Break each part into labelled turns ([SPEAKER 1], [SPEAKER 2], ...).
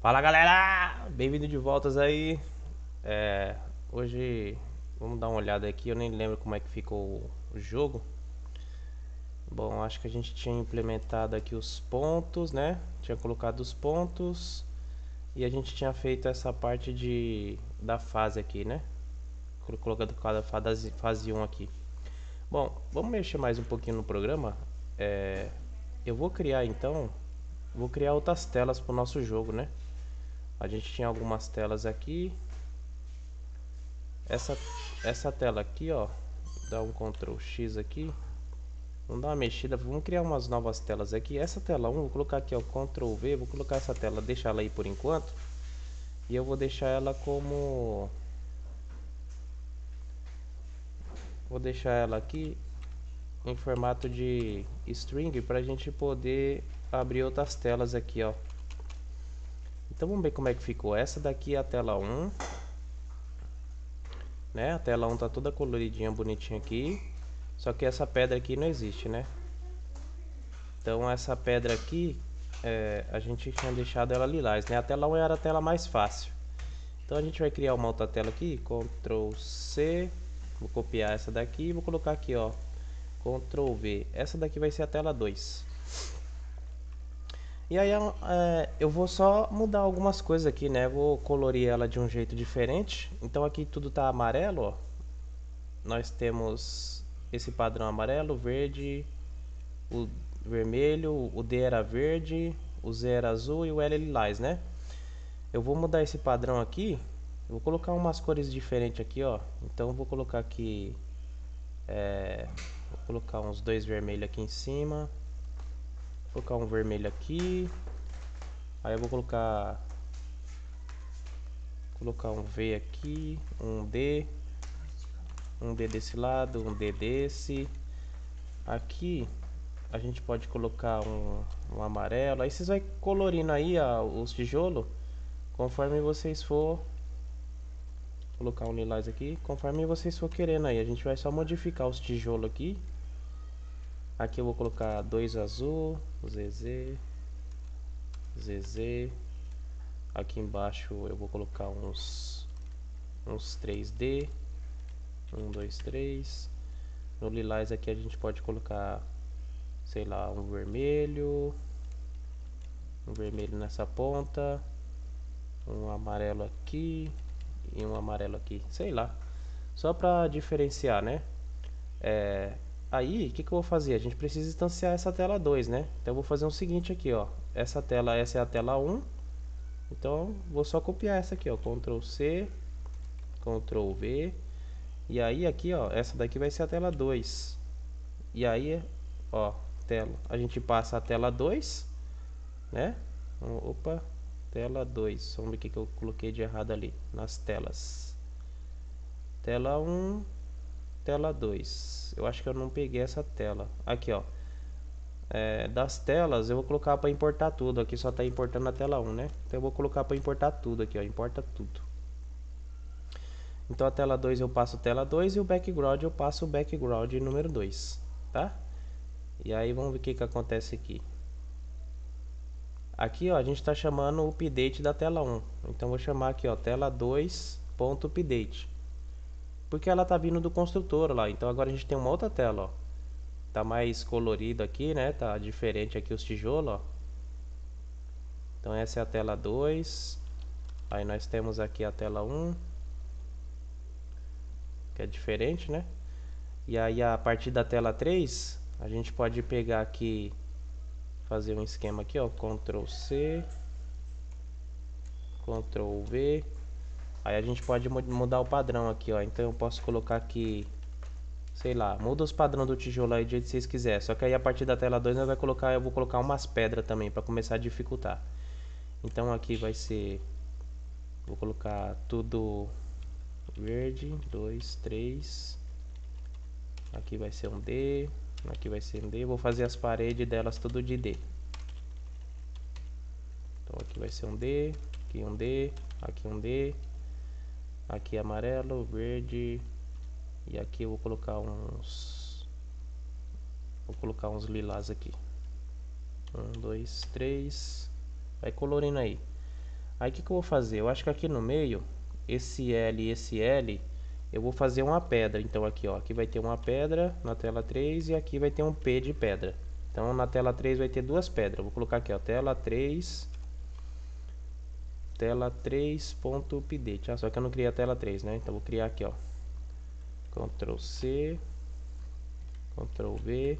[SPEAKER 1] Fala galera, bem-vindo de voltas aí. É, Hoje vamos dar uma olhada aqui. Eu nem lembro como é que ficou o jogo. Bom, acho que a gente tinha implementado aqui os pontos, né? Tinha colocado os pontos e a gente tinha feito essa parte da fase aqui, né? Colocando cada fase 1 aqui. Bom, vamos mexer mais um pouquinho no programa. É, eu vou criar então, vou criar outras telas para o nosso jogo, né? A gente tinha algumas telas aqui. Essa, essa tela aqui, ó, dá um Ctrl X aqui. Vamos dar uma mexida, vamos criar umas novas telas aqui. Essa tela 1, vou colocar aqui, ó, Ctrl V, vou colocar essa tela, deixar ela aí por enquanto. E eu vou deixar ela como... Vou deixar ela aqui em formato de string para a gente poder abrir outras telas aqui, ó. Então vamos ver como é que ficou. Essa daqui é a tela 1, né? A tela 1 tá toda coloridinha, bonitinha aqui. Só que essa pedra aqui não existe, né? Então essa pedra aqui, a gente tinha deixado ela lilás, né? A tela 1 era a tela mais fácil. Então a gente vai criar uma outra tela aqui, Ctrl C, vou copiar essa daqui e vou colocar aqui, ó, Ctrl V. Essa daqui vai ser a tela 2. E aí eu vou só mudar algumas coisas aqui, né? Vou colorir ela de um jeito diferente. Então aqui tudo tá amarelo, ó. Nós temos esse padrão amarelo, verde, o vermelho, o D era verde, o Z era azul e o L lilás, né? Eu vou mudar esse padrão aqui, vou colocar umas cores diferentes aqui, ó. Então eu vou colocar aqui, vou colocar uns dois vermelhos aqui em cima, vou colocar um vermelho aqui, aí eu vou colocar um V aqui, um D desse lado, um D desse. Aqui a gente pode colocar um amarelo. Aí vocês vão colorindo aí os tijolos conforme vocês for. Colocar um lilás aqui, conforme vocês for querendo aí. A gente vai só modificar os tijolos aqui. Aqui eu vou colocar dois azul, ZZ. Aqui embaixo eu vou colocar uns 3D. 1, 2, 3. No lilás aqui a gente pode colocar, sei lá, um vermelho nessa ponta, um amarelo aqui e um amarelo aqui, sei lá, só pra diferenciar, né? Aí, o que eu vou fazer? A gente precisa instanciar essa tela 2, né? Então eu vou fazer o seguinte aqui, ó. Essa é a tela 1. Então vou só copiar essa aqui, ó. Ctrl C, Ctrl V. E aí aqui, ó, essa daqui vai ser a tela 2. E aí, ó, tela. A gente passa a tela 2, né? Opa, tela 2. Vamos ver o que eu coloquei de errado ali nas telas. Tela 1, tela 2. Eu acho que eu não peguei essa tela. Aqui, ó. Das telas eu vou colocar para importar tudo. Aqui só está importando a tela 1, né? Então eu vou colocar para importar tudo aqui, ó. Importa tudo. Então a tela 2 eu passo tela 2 e o background eu passo o background número 2, tá? E aí vamos ver o que acontece aqui. Aqui, ó, a gente está chamando o update da tela 1. Então vou chamar aqui, ó, tela 2.update. Porque ela tá vindo do construtor lá. Então agora a gente tem uma outra tela, ó. Tá mais colorido aqui, né? Tá diferente aqui os tijolos, ó. Então essa é a tela 2. Aí nós temos aqui a tela 1, que é diferente, né? E aí a partir da tela 3, a gente pode pegar aqui, fazer um esquema aqui, ó, Ctrl C, Ctrl V. Aí a gente pode mudar o padrão aqui, ó. Então eu posso colocar aqui, sei lá, muda os padrões do tijolo aí do jeito que vocês quiserem. Só que aí a partir da tela 2 eu vou colocar umas pedras também para começar a dificultar. Então aqui vai ser, vou colocar tudo verde, 2, 3. Aqui vai ser um D, aqui vai ser um D. Vou fazer as paredes delas tudo de D. Então aqui vai ser um D, aqui um D, aqui um D, aqui amarelo, verde. E aqui eu vou colocar uns lilás aqui. 1, 2, 3. Vai colorindo aí. Aí o que eu vou fazer? Eu acho que aqui no meio, esse L e esse L, eu vou fazer uma pedra. Então aqui, ó, aqui vai ter uma pedra na tela 3 e aqui vai ter um P de pedra. Então na tela 3 vai ter duas pedras. Vou colocar aqui, ó, tela 3.update. Só que eu não criei a tela 3, né? Então vou criar aqui, ó. Ctrl C, Ctrl V.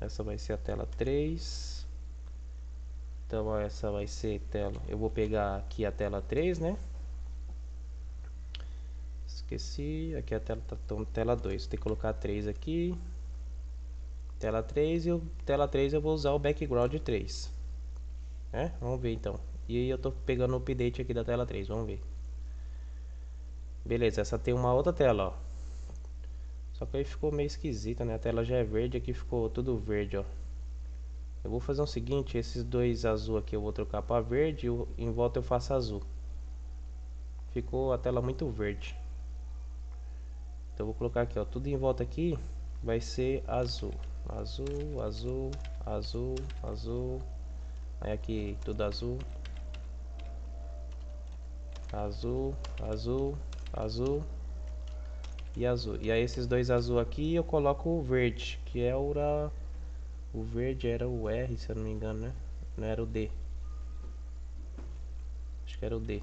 [SPEAKER 1] Essa vai ser a tela 3. Então ó, essa vai ser tela. Eu vou pegar aqui a tela 3, né? Esqueci. Aqui a tela tá tela 2. Tem que colocar 3 aqui. Tela 3 e o tela 3 eu vou usar o background 3. Né? Vamos ver então. E aí eu tô pegando o update aqui da tela 3, vamos ver. Beleza, essa tem uma outra tela, ó. Só que aí ficou meio esquisita, né? A tela já é verde, aqui ficou tudo verde, ó. Eu vou fazer o seguinte, esses dois azul aqui eu vou trocar para verde e em volta eu faço azul. Ficou a tela muito verde. Então eu vou colocar aqui, ó, tudo em volta aqui vai ser azul. Azul, azul, azul, azul. Aí aqui tudo azul. Azul, azul, azul e azul. E aí esses dois azul aqui eu coloco o verde, que é o verde era o R, se eu não me engano, né? Não era o D. Acho que era o D.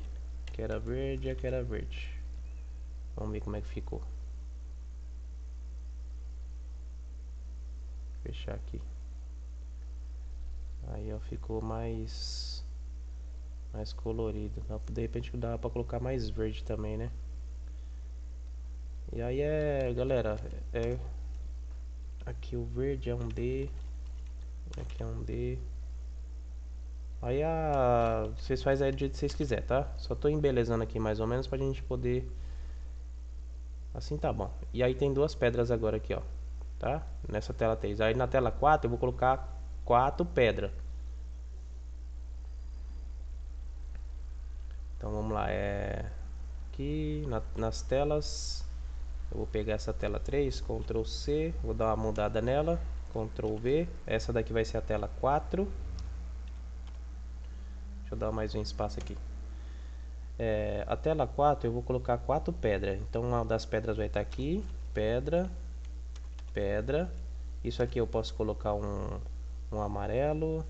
[SPEAKER 1] Que era verde, aqui era verde. Vamos ver como é que ficou. Fechar aqui. Aí ó, ficou mais colorido. De repente dá pra colocar mais verde também, né? E aí galera, aqui o verde é um D, aqui é um D. Aí vocês fazem aí do jeito que vocês quiserem, tá? Só tô embelezando aqui mais ou menos pra gente poder. Assim tá bom. E aí tem duas pedras agora aqui, ó. Tá? Nessa tela 3. Aí na tela 4 eu vou colocar 4 pedras. Então vamos lá, aqui nas telas, eu vou pegar essa tela 3, Ctrl C, vou dar uma mudada nela, Ctrl V, essa daqui vai ser a tela 4. Deixa eu dar mais um espaço aqui. A tela 4 eu vou colocar 4 pedras, então uma das pedras vai estar aqui, pedra, pedra, isso aqui eu posso colocar um amarelo,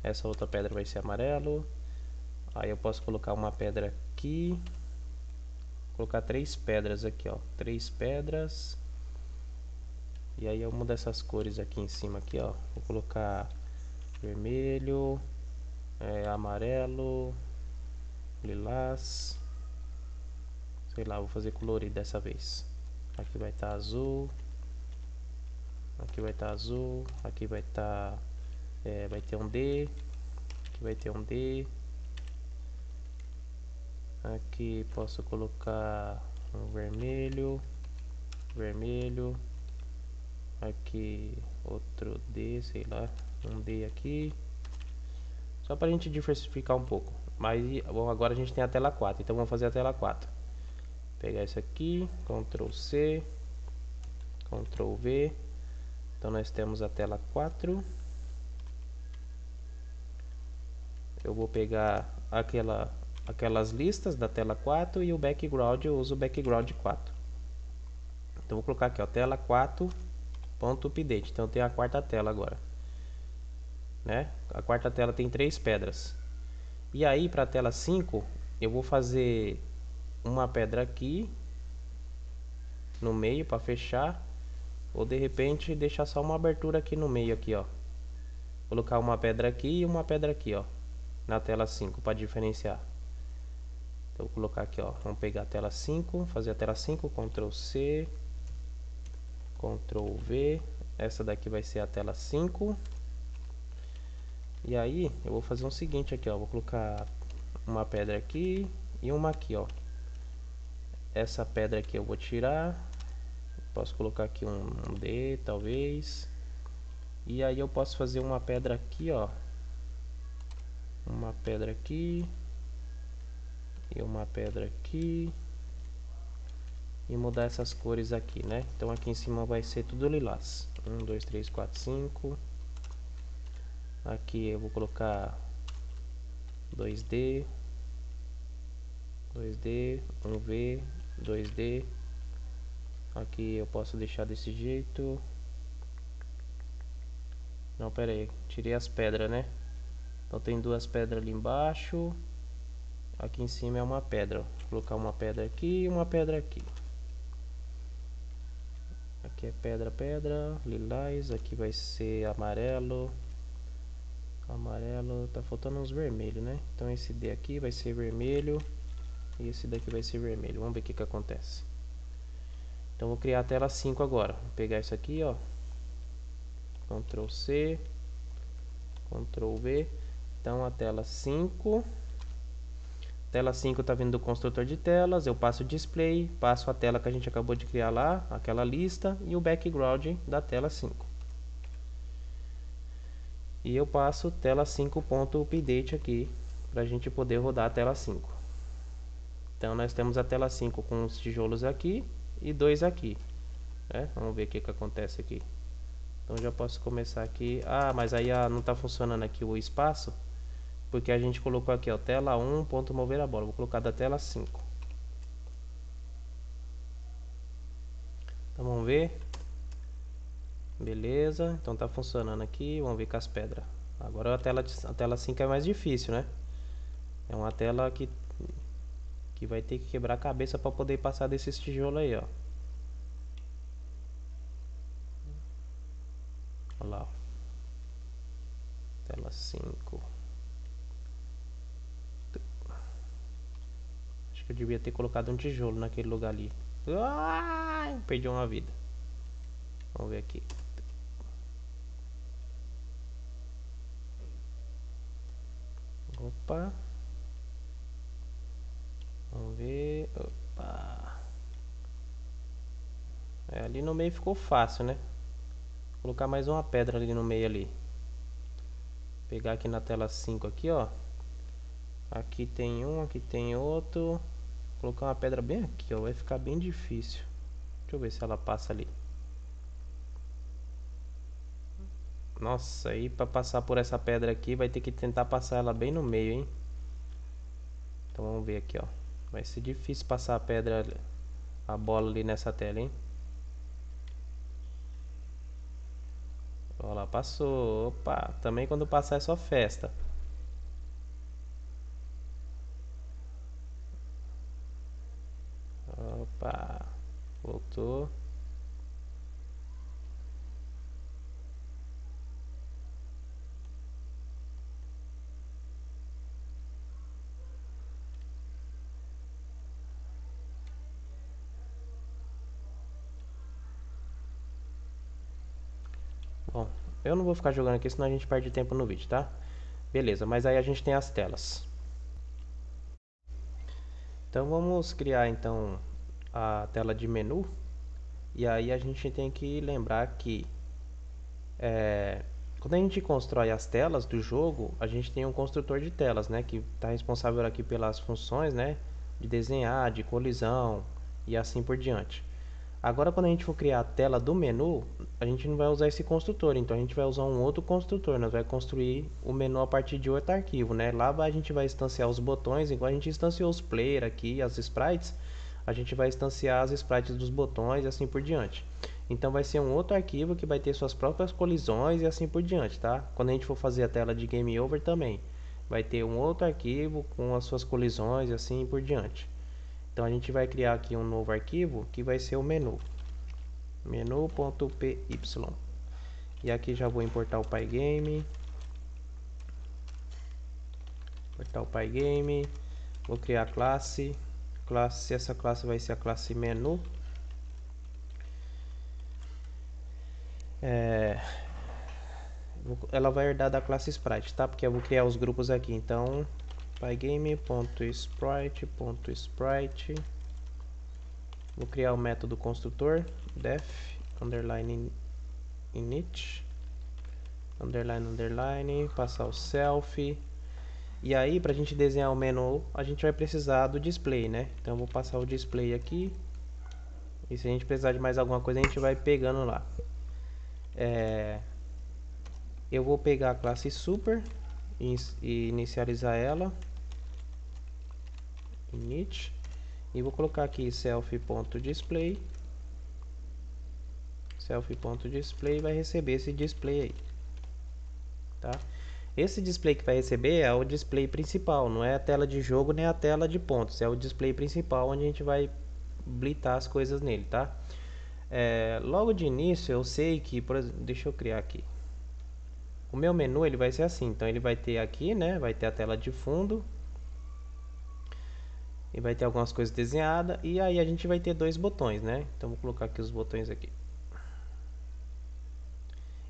[SPEAKER 1] essa outra pedra vai ser amarelo, aí eu posso colocar uma pedra aqui, colocar 3 pedras aqui, ó, 3 pedras. E aí eu mudo essas cores aqui em cima aqui, ó. Vou colocar vermelho, amarelo, lilás. Sei lá, vou fazer colorido dessa vez. Aqui vai estar azul. Aqui vai estar azul. Aqui vai estar vai ter um D. Aqui vai ter um D. Aqui posso colocar um vermelho, vermelho. Aqui outro D, sei lá, um D aqui. Só pra gente diversificar um pouco. Mas bom, agora a gente tem a tela 4, então vamos fazer a tela 4. Pegar isso aqui, Ctrl C, Ctrl V. Então nós temos a tela 4. Eu vou pegar aquelas listas da tela 4 e o background, eu uso o background 4. Então vou colocar aqui, ó, tela 4.update. Então tem a quarta tela agora, né? A quarta tela tem 3 pedras. E aí para a tela 5, eu vou fazer uma pedra aqui no meio para fechar, ou de repente deixar só uma abertura aqui no meio aqui, ó. Colocar uma pedra aqui e uma pedra aqui, ó, na tela 5 para diferenciar. Então vou colocar aqui, ó, vamos pegar a tela 5, fazer a tela 5, Ctrl C, Ctrl V, essa daqui vai ser a tela 5. E aí eu vou fazer o seguinte aqui, ó, vou colocar uma pedra aqui e uma aqui, ó. Essa pedra aqui eu vou tirar, posso colocar aqui um D, talvez. E aí eu posso fazer uma pedra aqui, ó, uma pedra aqui e uma pedra aqui, e mudar essas cores aqui, né? Então aqui em cima vai ser tudo lilás. 1, 2, 3, 4, 5. Aqui eu vou colocar 2D, 2D, 1V, 2D. Aqui eu posso deixar desse jeito. Não, pera aí, tirei as pedras, né? Então tem duas pedras ali embaixo. Aqui em cima é uma pedra, ó. Vou colocar uma pedra aqui e uma pedra aqui. Aqui é pedra, pedra, lilás. Aqui vai ser amarelo. Amarelo, tá faltando uns vermelhos, né? Então esse D aqui vai ser vermelho. E esse daqui vai ser vermelho. Vamos ver o que acontece. Então vou criar a tela 5 agora. Vou pegar isso aqui, ó. Ctrl C, Ctrl V. Então a tela 5. Tela 5 está vindo do construtor de telas. Eu passo o display, passo a tela que a gente acabou de criar lá, aquela lista, e o background da tela 5. E eu passo tela 5.update aqui, para a gente poder rodar a tela 5. Então nós temos a tela 5 com os tijolos aqui e dois aqui. Vamos ver o que acontece aqui. Então já posso começar aqui. Ah, mas aí não está funcionando aqui o espaço, porque a gente colocou aqui, ó, tela 1, ponto mover a bola. Vou colocar da tela 5. Então vamos ver. Beleza, então tá funcionando aqui. Vamos ver com as pedras. Agora a tela 5 é mais difícil, né? É uma tela que vai ter que quebrar a cabeça para poder passar desses tijolos aí, ó. Olha lá, ó. Tela 5. Acho que eu devia ter colocado um tijolo naquele lugar ali. Ai, perdi uma vida. Vamos ver aqui. Opa. Vamos ver. Opa. Ali no meio ficou fácil, né? Vou colocar mais uma pedra ali no meio ali. Pegar aqui na tela 5 aqui, ó. Aqui tem um, aqui tem outro. Vou colocar uma pedra bem aqui, ó. Vai ficar bem difícil. Deixa eu ver se ela passa ali. Nossa, aí pra passar por essa pedra aqui vai ter que tentar passar ela bem no meio, hein? Então vamos ver aqui, ó. Vai ser difícil passar a pedra, a bola ali nessa tela, hein? Olha lá, passou. Opa, também quando passar é só festa. Opa, voltou. Bom, eu não vou ficar jogando aqui, senão a gente perde tempo no vídeo, tá? Beleza, mas aí a gente tem as telas. Então vamos criar então a tela de menu. E aí a gente tem que lembrar que quando a gente constrói as telas do jogo, a gente tem um construtor de telas, né, que está responsável aqui pelas funções, né, de desenhar, de colisão e assim por diante. Agora, quando a gente for criar a tela do menu, a gente não vai usar esse construtor, então a gente vai usar um outro construtor. Nós vamos construir o menu a partir de outro arquivo, né? Lá a gente vai instanciar os botões, igual a gente instanciou os player aqui, as sprites, a gente vai instanciar as sprites dos botões e assim por diante. Então vai ser um outro arquivo que vai ter suas próprias colisões e assim por diante, tá? Quando a gente for fazer a tela de game over também, vai ter um outro arquivo com as suas colisões e assim por diante. Então a gente vai criar aqui um novo arquivo que vai ser o menu. Menu.py. E aqui já vou importar o Pygame. Importar o Pygame. Vou criar a classe. Essa classe vai ser a classe menu. Ela vai herdar da classe sprite, tá? Porque eu vou criar os grupos aqui. Então, pygame.sprite.sprite. Vou criar o método construtor def underline init underline, passar o self. E aí, pra gente desenhar o menu, a gente vai precisar do display, né? Então eu vou passar o display aqui. E se a gente precisar de mais alguma coisa, a gente vai pegando lá. Eu vou pegar a classe super e inicializar ela. init, e vou colocar aqui self.display. Self.display vai receber esse display aí, tá? Esse display que vai receber é o display principal, não é a tela de jogo nem a tela de pontos, é o display principal onde a gente vai blitar as coisas nele, tá? Logo de início eu sei que, por exemplo, deixa eu criar aqui. O meu menu ele vai ser assim, então ele vai ter aqui, né? Vai ter a tela de fundo e vai ter algumas coisas desenhadas e aí a gente vai ter dois botões, né? Então vou colocar aqui os botões aqui.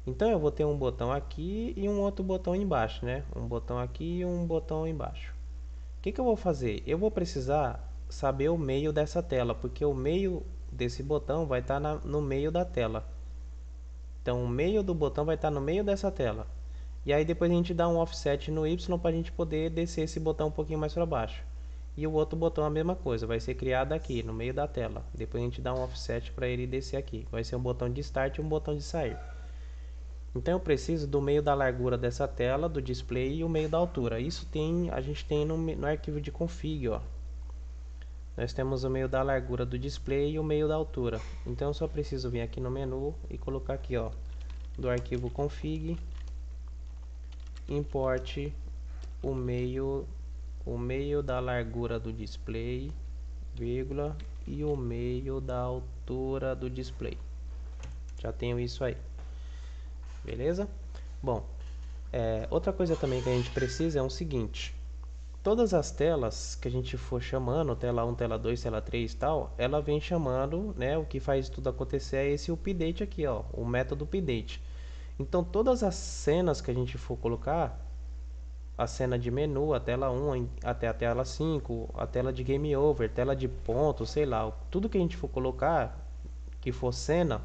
[SPEAKER 1] Então eu vou ter um botão aqui e um outro botão embaixo, né? Um botão aqui e um botão embaixo. O que eu vou fazer? Eu vou precisar saber o meio dessa tela, porque o meio desse botão vai estar no meio da tela. Então o meio do botão vai estar no meio dessa tela. E aí depois a gente dá um offset no Y para a gente poder descer esse botão um pouquinho mais para baixo. E o outro botão a mesma coisa, vai ser criado aqui no meio da tela. Depois a gente dá um offset para ele descer aqui. Vai ser um botão de start e um botão de sair. Então eu preciso do meio da largura dessa tela, do display e o meio da altura. Isso a gente tem no arquivo de config, ó. Nós temos o meio da largura do display e o meio da altura. Então eu só preciso vir aqui no menu e colocar aqui, ó, do arquivo config, importe o meio da largura do display, vírgula, e o meio da altura do display. Já tenho isso aí. Beleza? Bom, outra coisa também que a gente precisa é o seguinte. Todas as telas que a gente for chamando, tela 1, tela 2, tela 3 e tal, ela vem chamando, né, o que faz tudo acontecer é esse update aqui, ó, o método update. Então todas as cenas que a gente for colocar, a cena de menu, a tela 1 até a tela 5, a tela de game over, tela de ponto, sei lá, tudo que a gente for colocar, que for cena,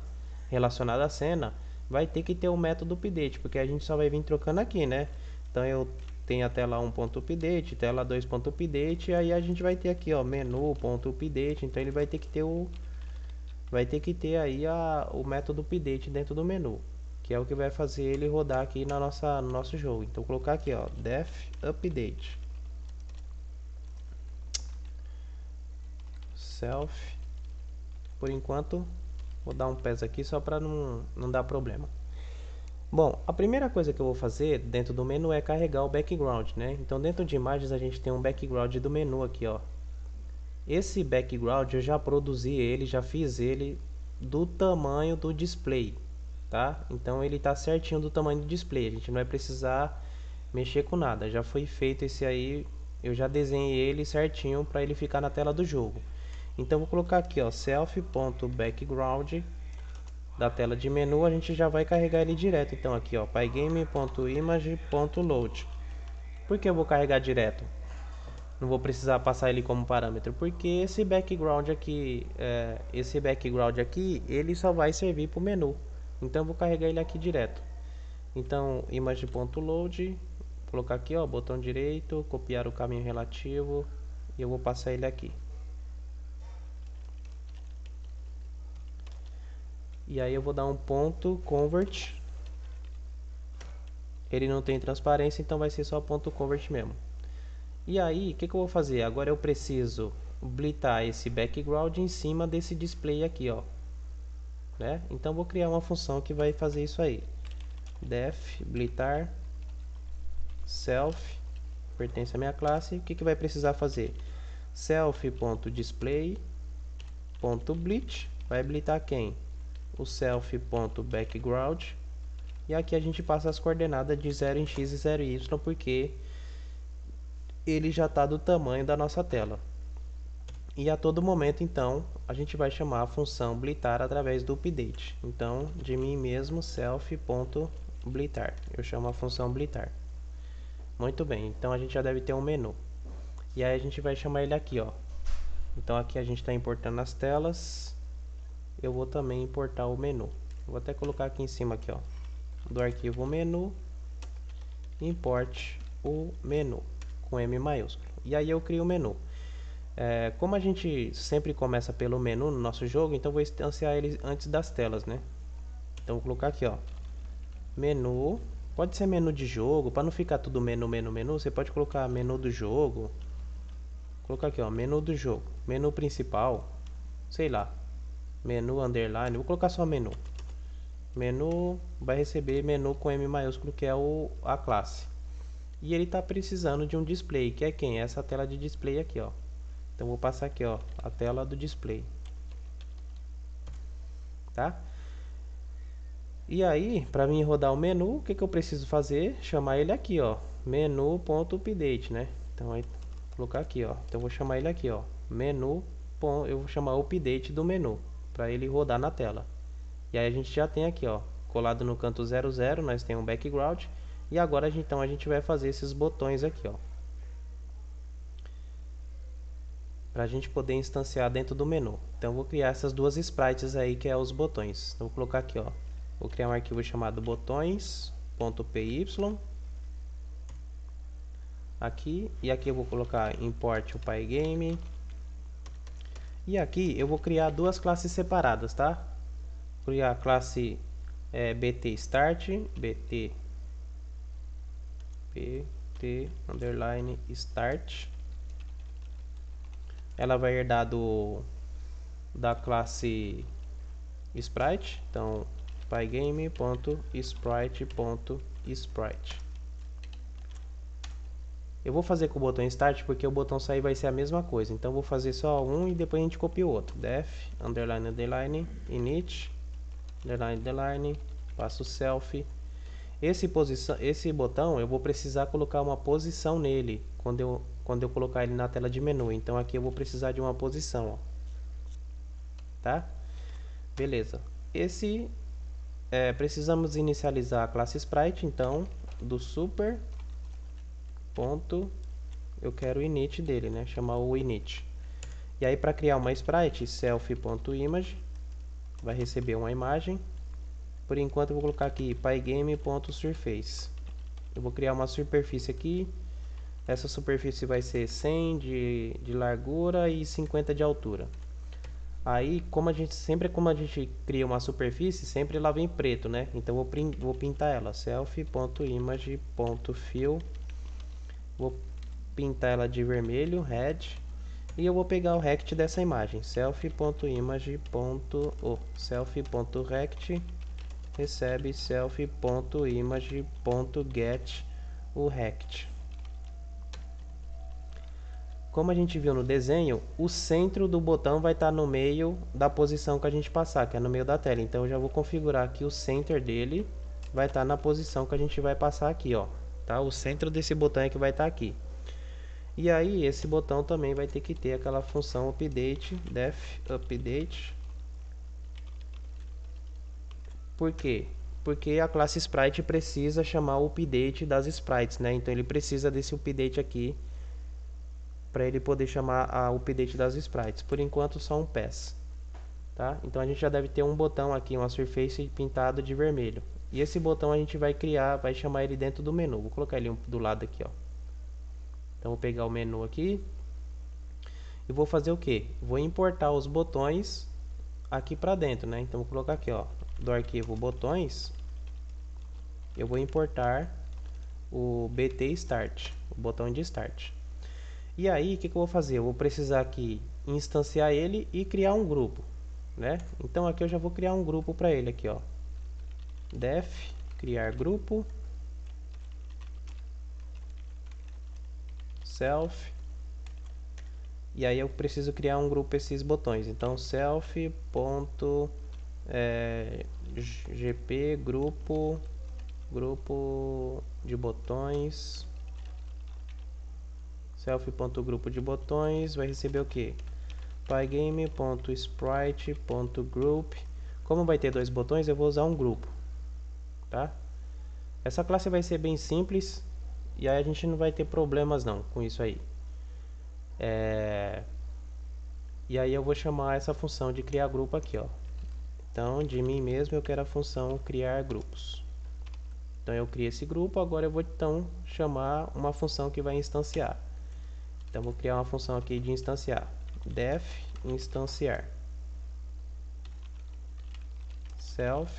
[SPEAKER 1] relacionada à cena, vai ter que ter o método update, porque a gente só vai vir trocando aqui, né? Então eu tenho a tela 1.update, tela 2.update, e aí a gente vai ter aqui, ó, menu.update, então ele vai ter que ter aí o método update dentro do menu, que é o que vai fazer ele rodar aqui no nosso jogo. Então vou colocar aqui, ó, def update self. Por enquanto vou dar um pés aqui só para não dar problema. Bom, a primeira coisa que eu vou fazer dentro do menu é carregar o background, né? Então dentro de imagens a gente tem um background do menu aqui, ó. Esse background eu já produzi ele, já fiz ele do tamanho do display, tá? Então ele tá certinho do tamanho do display, a gente não vai precisar mexer com nada. Já foi feito esse aí, eu já desenhei ele certinho para ele ficar na tela do jogo. Então vou colocar aqui, ó, self.background da tela de menu, a gente já vai carregar ele direto. Então aqui, ó, pygame.image.load. Por que eu vou carregar direto? Não vou precisar passar ele como parâmetro, porque esse background aqui, ele só vai servir para o menu. Então eu vou carregar ele aqui direto. Então image.load, colocar aqui, ó, botão direito, copiar o caminho relativo e eu vou passar ele aqui. E aí eu vou dar um ponto convert. Ele não tem transparência, então vai ser só ponto convert mesmo. E aí, o que eu vou fazer? Agora eu preciso blitar esse background em cima desse display aqui, ó. Né? Então vou criar uma função que vai fazer isso aí. Def blitar self pertence à minha classe. O que vai precisar fazer? Self.display.blit vai blitar quem? O self.background. E aqui a gente passa as coordenadas de 0 em x e 0 em y, porque ele já está do tamanho da nossa tela. E a todo momento, então, a gente vai chamar a função blitar através do update. Então, de mim mesmo, self.blitar. Eu chamo a função blitar. Muito bem, então a gente já deve ter um menu. E aí a gente vai chamar ele aqui, ó. Então aqui a gente está importando as telas. Eu vou também importar o menu. Vou até colocar aqui em cima, aqui, ó, do arquivo menu, import o menu, com M maiúsculo. E aí eu crio o menu. Como a gente sempre começa pelo menu no nosso jogo, então vou instanciar ele antes das telas, né? Então vou colocar aqui, ó, menu, pode ser menu de jogo, para não ficar tudo menu, menu, menu, você pode colocar menu do jogo, colocar aqui, ó, menu do jogo, menu principal, sei lá, menu underline, vou colocar só menu. Menu vai receber menu com M maiúsculo, que é a classe. E ele está precisando de um display, que é quem? Essa tela de display aqui, ó. Então vou passar aqui, ó, a tela do display. Tá? E aí, para mim rodar o menu, o que eu preciso fazer? Chamar ele aqui, ó, menu.update, né? Então aí colocar aqui, ó. Então eu vou chamar ele aqui, ó, menu. Eu vou chamar o update do menu para ele rodar na tela. E aí a gente já tem aqui, ó, colado no canto 00, nós temos um background. E agora então a gente vai fazer esses botões aqui, ó, para a gente poder instanciar dentro do menu. Então eu vou criar essas duas sprites aí, que é os botões. Então vou colocar aqui, ó, vou criar um arquivo chamado botões.py aqui, e aqui eu vou colocar import o pygame. E aqui eu vou criar duas classes separadas, tá? Vou criar a classe btStart, bt underline start. Ela vai herdar da classe sprite, então pygame.sprite.sprite. Eu vou fazer com o botão start porque o botão sair vai ser a mesma coisa, então vou fazer só um e depois a gente copia o outro. Def underline underline init underline underline, passo self. Esse botão eu vou precisar colocar uma posição nele quando eu colocar ele na tela de menu. Então aqui eu vou precisar de uma posição, ó. Tá? Beleza. Precisamos inicializar a classe sprite, então do super ponto eu quero o init dele, né? Chamar o init. E aí para criar uma sprite, self.image vai receber uma imagem. Por enquanto eu vou colocar aqui pygame.surface. Eu vou criar uma superfície aqui. Essa superfície vai ser 100 de largura e 50 de altura. Aí, como a gente cria uma superfície, sempre ela vem preto, né? Então vou pintar ela, self.image.fill. Vou pintar ela de vermelho, red. E eu vou pegar o rect dessa imagem, self.image.rect recebe self.image.get o rect. Como a gente viu no desenho, o centro do botão vai estar no meio da posição que a gente passar, que é no meio da tela. Então eu já vou configurar aqui o center dele vai estar na posição que a gente vai passar aqui, ó, tá? O centro desse botão é que vai estar aqui. E aí esse botão também vai ter que ter aquela função update, def update. Por quê? Porque a classe sprite precisa chamar o update das sprites, né? Então ele precisa desse update aqui para ele poder chamar a update das sprites. Por enquanto só um pass, tá? Então a gente já deve ter um botão aqui, uma surface pintado de vermelho. E esse botão a gente vai criar, vai chamar ele dentro do menu. Vou colocar ele do lado aqui, ó. Então vou pegar o menu aqui e vou fazer o que? Vou importar os botões aqui para dentro, né? Então vou colocar aqui, ó, do arquivo botões, eu vou importar o btStart, o botão de start. E aí, o que eu vou fazer? Eu vou precisar aqui instanciar ele e criar um grupo, né? Então aqui eu já vou criar um grupo para ele aqui, ó. Def criar grupo self. E aí eu preciso criar um grupo esses botões. Então self.gp grupo de botões. Self.grupo de botões vai receber o que? Pygame.sprite.group. Como vai ter dois botões, eu vou usar um grupo, tá? Essa classe vai ser bem simples e aí a gente não vai ter problemas não com isso aí. E aí eu vou chamar essa função de criar grupo aqui, ó. Então de mim mesmo eu quero a função criar grupos. Então eu criei esse grupo, agora eu vou então chamar uma função que vai instanciar. Então vou criar uma função aqui de instanciar. Def instanciar self.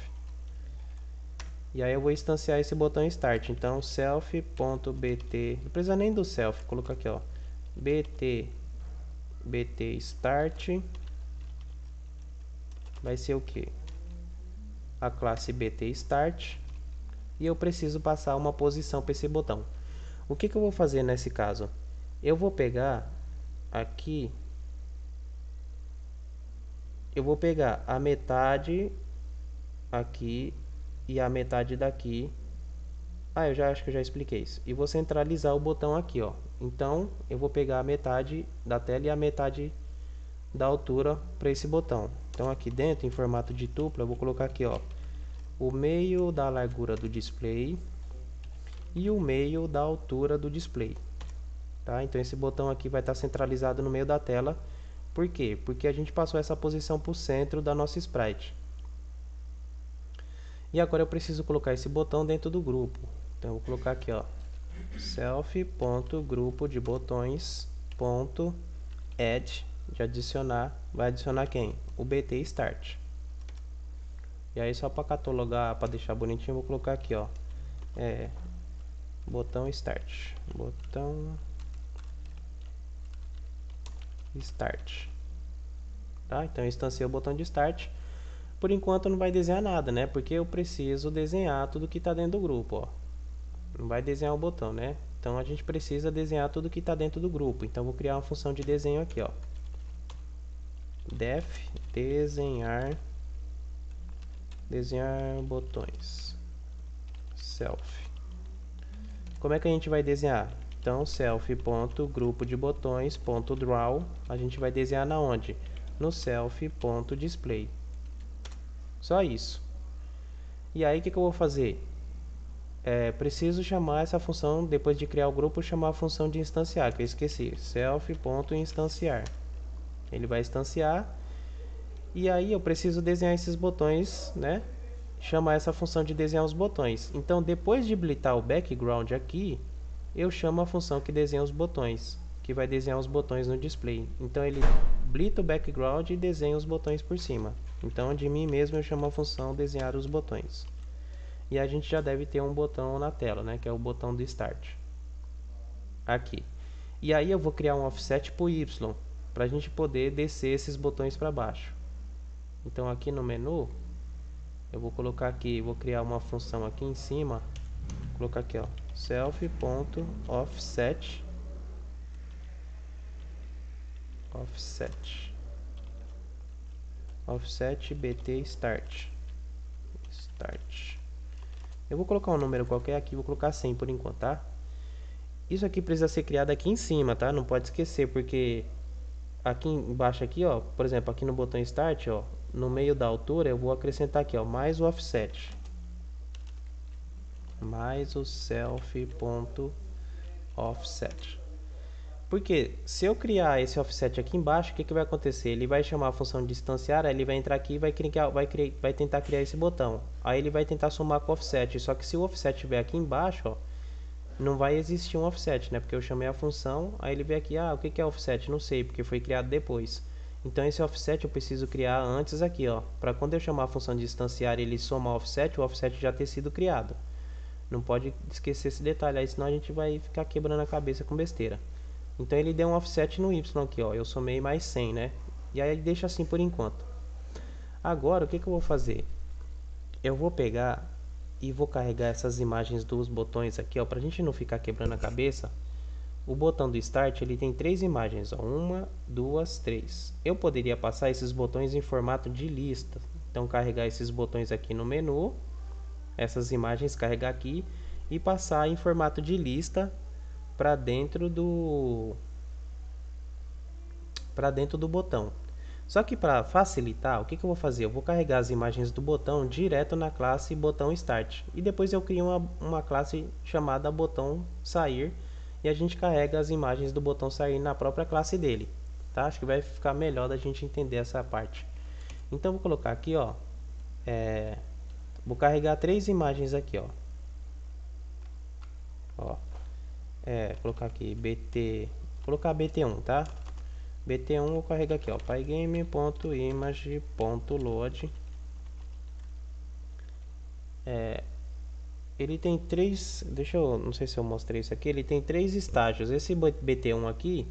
[SPEAKER 1] E aí eu vou instanciar esse botão start. Então self.bt, não precisa nem do self, colocar aqui, ó, bt BT Start vai ser o que? A classe BT Start, e eu preciso passar uma posição para esse botão. O que eu vou fazer nesse caso? Eu vou pegar aqui, eu vou pegar a metade aqui e a metade daqui. Eu já acho que eu já expliquei isso. E vou centralizar o botão aqui, ó. Então, eu vou pegar a metade da tela e a metade da altura para esse botão. Então, aqui dentro, em formato de tupla, eu vou colocar aqui, ó, o meio da largura do display e o meio da altura do display. Tá? Então, esse botão aqui vai estar centralizado no meio da tela. Por quê? Porque a gente passou essa posição para o centro da nossa sprite. E agora eu preciso colocar esse botão dentro do grupo. Então, eu vou colocar aqui, ó, self.grupo de botões.add de adicionar, vai adicionar quem? O BT Start. E aí, só para catalogar, para deixar bonitinho, eu vou colocar aqui, ó, botão Start. Botão Start. Tá? Então, eu instanciei o botão de Start. Por enquanto, não vai desenhar nada, né? Porque eu preciso desenhar tudo que está dentro do grupo, ó. Não vai desenhar o botão, né? Então, a gente precisa desenhar tudo que está dentro do grupo. Então, vou criar uma função de desenho aqui, ó. Def desenhar botões self. Como é que a gente vai desenhar? Então, self.grupo de botões.draw, a gente vai desenhar na onde? No self.display. Só isso. E aí, o que eu vou fazer? Preciso chamar essa função, depois de criar o grupo, chamar a função de instanciar, que eu esqueci. Self.instanciar. Ele vai instanciar. E aí, eu preciso desenhar esses botões, né? Chamar essa função de desenhar os botões. Então, depois de habilitar o background aqui, eu chamo a função que desenha os botões, que vai desenhar os botões no display. Então, ele habilita o background e desenha os botões por cima. Então, de mim mesmo, eu chamo a função desenhar os botões. E a gente já deve ter um botão na tela, né, que é o botão do Start. Aqui. E aí eu vou criar um offset para o Y, para a gente poder descer esses botões para baixo. Então, aqui no menu, eu vou colocar aqui, vou criar uma função aqui em cima, vou colocar aqui, ó, self.offset offset bt start. Eu vou colocar um número qualquer aqui, vou colocar 100 por enquanto, tá? Isso aqui precisa ser criado aqui em cima, tá? Não pode esquecer, porque aqui embaixo aqui, ó, por exemplo, aqui no botão Start, ó, no meio da altura, eu vou acrescentar aqui, ó, mais o offset. Mais o self.offset. Porque se eu criar esse offset aqui embaixo, o que vai acontecer? Ele vai chamar a função de distanciar, aí ele vai entrar aqui e vai tentar criar esse botão. Aí ele vai tentar somar com o offset. Só que se o offset estiver aqui embaixo, ó, não vai existir um offset, né? Porque eu chamei a função, aí ele vem aqui, o que é offset? Não sei, porque foi criado depois. Então esse offset eu preciso criar antes aqui, ó, para quando eu chamar a função de distanciar e ele somar o offset já ter sido criado. Não pode esquecer esse detalhe aí, senão a gente vai ficar quebrando a cabeça com besteira. Então ele deu um offset no Y aqui, ó, eu somei mais 100, né? E aí ele deixa assim por enquanto. Agora o que eu vou fazer? Eu vou pegar e vou carregar essas imagens dos botões aqui, ó, pra gente não ficar quebrando a cabeça. O botão do Start, ele tem 3 imagens, ó, 1, 2, 3. Eu poderia passar esses botões em formato de lista. Então carregar esses botões aqui no menu, essas imagens carregar aqui e passar em formato de lista para dentro do botão. Só que para facilitar, o que eu vou fazer? Eu vou carregar as imagens do botão direto na classe botão Start. E depois eu crio uma classe chamada botão sair. E a gente carrega as imagens do botão sair na própria classe dele. Tá? Acho que vai ficar melhor da gente entender essa parte. Então eu vou colocar aqui, ó. Vou carregar 3 imagens aqui, ó. Colocar aqui BT. Colocar BT1, tá? BT1 eu carrego aqui, ó, pygame.image.load. Ele tem 3, não sei se eu mostrei isso aqui, ele tem 3 estágios. Esse BT1 aqui,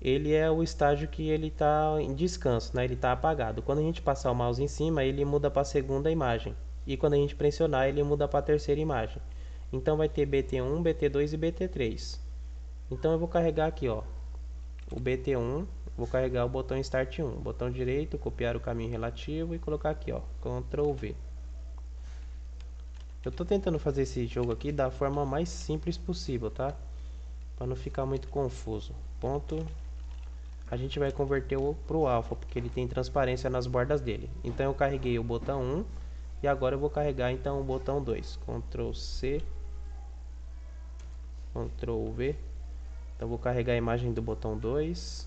[SPEAKER 1] ele é o estágio que ele está em descanso, né? Ele está apagado. Quando a gente passar o mouse em cima, ele muda para a segunda imagem. E quando a gente pressionar, ele muda para a terceira imagem. Então vai ter BT1, BT2 e BT3. Então eu vou carregar aqui, ó, o BT1, vou carregar o botão Start 1. Botão direito, copiar o caminho relativo e colocar aqui, ó, Ctrl V. Eu estou tentando fazer esse jogo aqui da forma mais simples possível, tá? Para não ficar muito confuso. Ponto. A gente vai converter para o alfa, porque ele tem transparência nas bordas dele. Então eu carreguei o botão 1 e agora eu vou carregar então o botão 2. Ctrl C, Ctrl V. Então eu vou carregar a imagem do botão 2,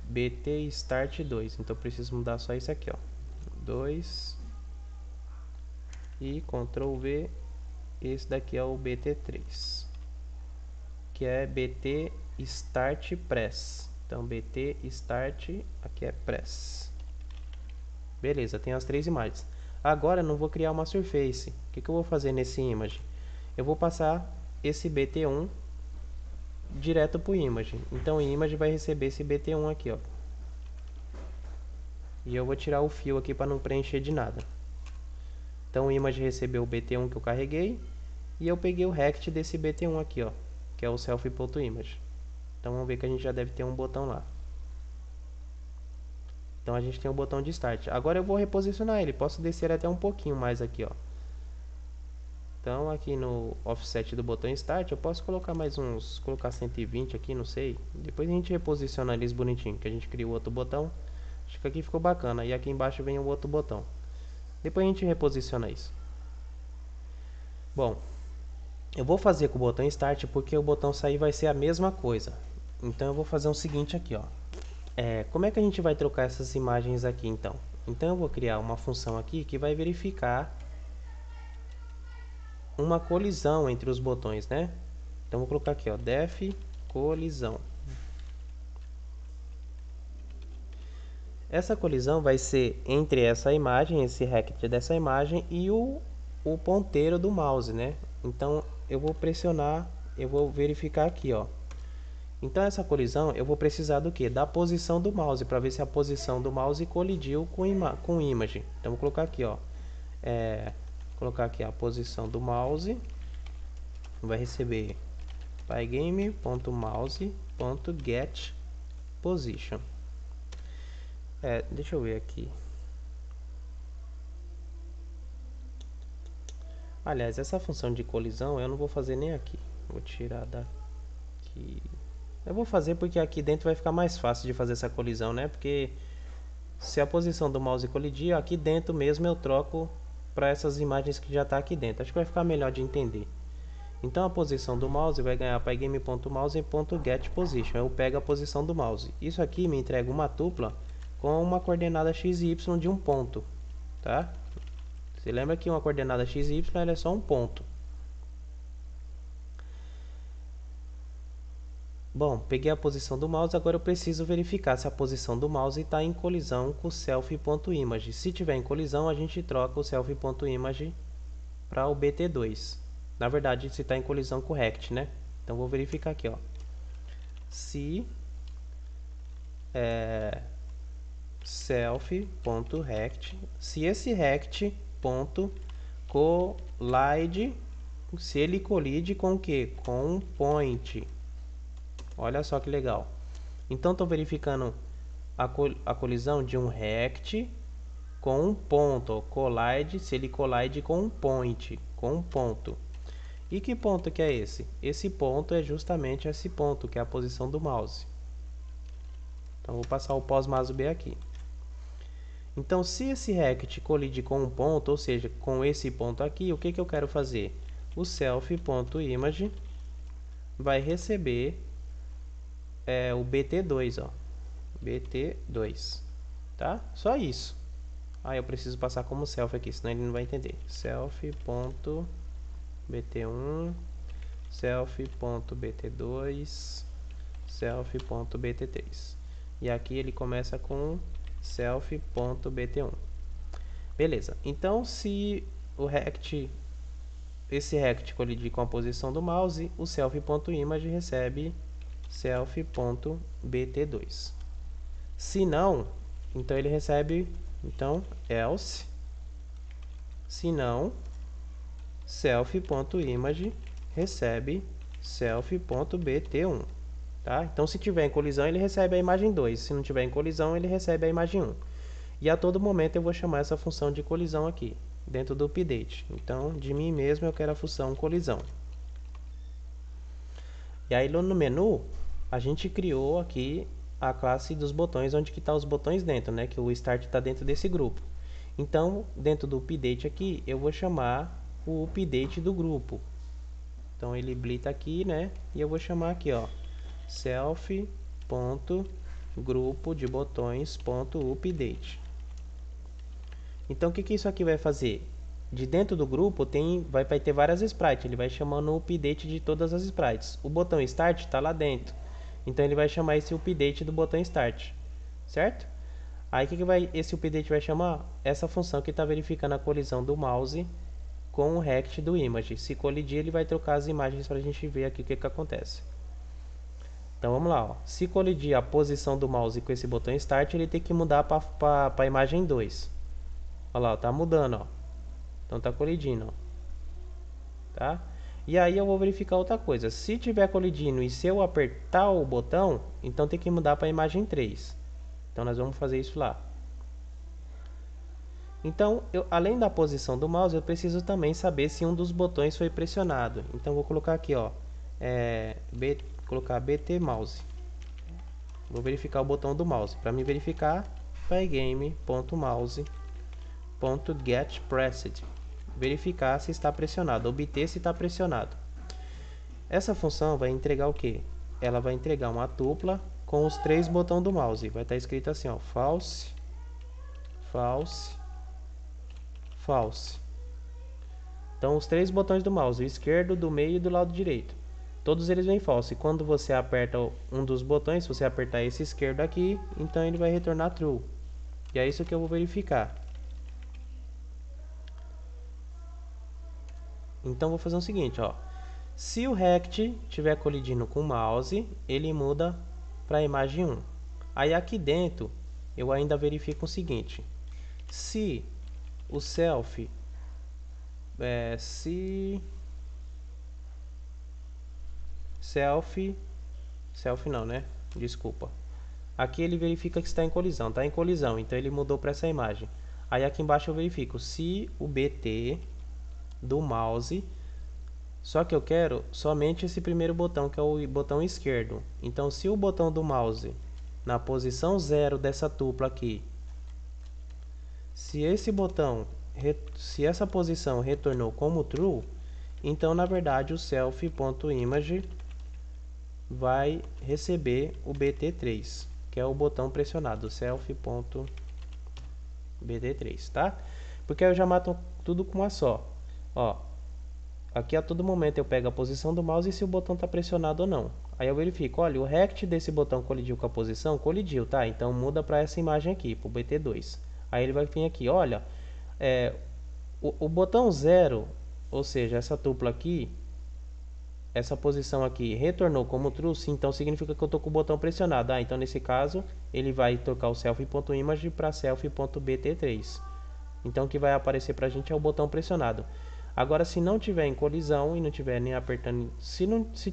[SPEAKER 1] BT Start 2. Então eu preciso mudar só isso aqui, ó, 2 e Ctrl V. Esse daqui é o BT3, que é BT Start Press. Então BT Start, aqui é Press. Beleza, tem as três imagens. Agora eu não vou criar uma surface. O que eu vou fazer nesse image? Eu vou passar esse BT1 direto para o image. Então o image vai receber esse BT1 aqui, ó. E eu vou tirar o fio aqui para não preencher de nada. Então o image recebeu o BT1 que eu carreguei. E eu peguei o rect desse BT1 aqui, ó, que é o self.image. Então vamos ver que a gente já deve ter um botão lá. Então a gente tem o botão de start. Agora eu vou reposicionar ele. Posso descer até um pouquinho mais aqui, ó. Então aqui no offset do botão start eu posso colocar mais uns, colocar 120 aqui, não sei. Depois a gente reposiciona eles bonitinho, que a gente cria o outro botão. Acho que aqui ficou bacana. E aqui embaixo vem o outro botão. Depois a gente reposiciona isso. Bom, eu vou fazer com o botão start porque o botão sair vai ser a mesma coisa. Então eu vou fazer o seguinte aqui, ó. Como é que a gente vai trocar essas imagens aqui então? Então eu vou criar uma função aqui que vai verificar uma colisão entre os botões, né? Então vou colocar aqui, ó, def colisão. Essa colisão vai ser entre essa imagem, esse rect dessa imagem e o ponteiro do mouse, né? Então eu vou pressionar, eu vou verificar aqui, ó. Então essa colisão eu vou precisar do que? Da posição do mouse, para ver se a posição do mouse colidiu com o image. Então vou colocar aqui, ó, colocar aqui a posição do mouse, vai receber pygame.mouse.getPosition. Deixa eu ver aqui. Aliás, essa função de colisão eu não vou fazer nem aqui. Vou tirar daqui. Eu vou fazer porque aqui dentro vai ficar mais fácil de fazer essa colisão, né? Porque se a posição do mouse colidir, aqui dentro mesmo eu troco para essas imagens que já está aqui dentro. Acho que vai ficar melhor de entender. Então a posição do mouse vai ganhar pygame.mouse.getPosition. Eu pego a posição do mouse. Isso aqui me entrega uma tupla com uma coordenada x e y de um ponto, tá? Você lembra que uma coordenada x e y ela é só um ponto. Bom, peguei a posição do mouse, agora eu preciso verificar se a posição do mouse está em colisão com o self.image. Se tiver em colisão, a gente troca o self.image para o BT2. Na verdade, se está em colisão com o rect, né? Então vou verificar aqui, ó. Se self.rect, se esse rect.collide, se ele colide com o que? Com um point. Olha só que legal. Então estou verificando a colisão de um rect com um ponto. Collide, se ele collide com um point, com um ponto. E que ponto que é esse? Esse ponto é justamente esse ponto, que é a posição do mouse. Então vou passar o pós-MASB aqui. Então se esse rect colide com um ponto, ou seja, com esse ponto aqui, o que eu quero fazer? O self.image vai receber o BT2, ó. BT2, tá? Só isso. Eu preciso passar como self aqui, senão ele não vai entender. Self.bt1, self.bt2, self.bt3. E aqui ele começa com self.bt1. Beleza. Então, se esse rect colidir com a posição do mouse, o self.image recebe self.bt2. Se não, então ele recebe, então, else, se não, self.image recebe self.bt1, tá? Então, se tiver em colisão, ele recebe a imagem 2. Se não tiver em colisão, ele recebe a imagem 1. E a todo momento eu vou chamar essa função de colisão aqui, dentro do update. Então, de mim mesmo eu quero a função colisão. E aí no menu, a gente criou aqui a classe dos botões, onde que tá os botões dentro, né? Que o start está dentro desse grupo. Então, dentro do update aqui, eu vou chamar o update do grupo. Então, ele habilita aqui, né? E eu vou chamar aqui, ó, self.grupo de botões.update. Então, o que isso aqui vai fazer? De dentro do grupo vai ter várias sprites, ele vai chamando o update de todas as sprites. O botão Start está lá dentro, então ele vai chamar esse update do botão Start, certo? Aí esse update vai chamar? Essa função que está verificando a colisão do mouse com o rect do image. Se colidir, ele vai trocar as imagens para a gente ver aqui o que acontece. Então vamos lá, ó. Se colidir a posição do mouse com esse botão Start, ele tem que mudar para a imagem 2. Olha lá, tá mudando, ó. Então tá colidindo, ó. Tá? E aí eu vou verificar outra coisa. Se tiver colidindo e se eu apertar o botão, então tem que mudar para a imagem 3. Então nós vamos fazer isso lá. Então, além da posição do mouse, eu preciso também saber se um dos botões foi pressionado. Então vou colocar aqui, ó, colocar BT mouse. Vou verificar o botão do mouse. Para me verificar, pygame.mouse.getPressed. Verificar se está pressionado, obter se está pressionado. Essa função vai entregar o que? Ela vai entregar uma tupla com os 3 botões do mouse. Vai estar escrito assim, ó, false, false, false. Então os 3 botões do mouse, o esquerdo, do meio e do lado direito, todos eles vêm false. E quando você aperta um dos botões, se você apertar esse esquerdo aqui, então ele vai retornar true. E é isso que eu vou verificar. Então vou fazer o seguinte, ó. Se o rect estiver colidindo com o mouse, ele muda para a imagem 1. Aí aqui dentro, eu ainda verifico o seguinte. Se o self... Self não, né? Desculpa. Aqui ele verifica que está em colisão. Está em colisão, então ele mudou para essa imagem. Aí aqui embaixo eu verifico se o BT do mouse... Só que eu quero somente esse primeiro botão, que é o botão esquerdo. Então, se o botão do mouse, na posição 0 dessa tupla aqui, se essa posição retornou como true, então, na verdade, o self.image vai receber o BT3, que é o botão pressionado, self.bt3, tá? Porque eu já mato tudo com uma só. Ó. Aqui a todo momento eu pego a posição do mouse e se o botão está pressionado ou não. Aí eu verifico, olha, o rect desse botão colidiu com a posição? Colidiu, tá? Então muda para essa imagem aqui, para o BT2. Aí ele vai vir aqui, olha, o botão 0, ou seja, essa tupla aqui, essa posição aqui retornou como true, então significa que eu estou com o botão pressionado. Então nesse caso, ele vai trocar o self.image para self.bt3. Então o que vai aparecer para a gente é o botão pressionado. Agora, se não tiver em colisão e não tiver nem apertando,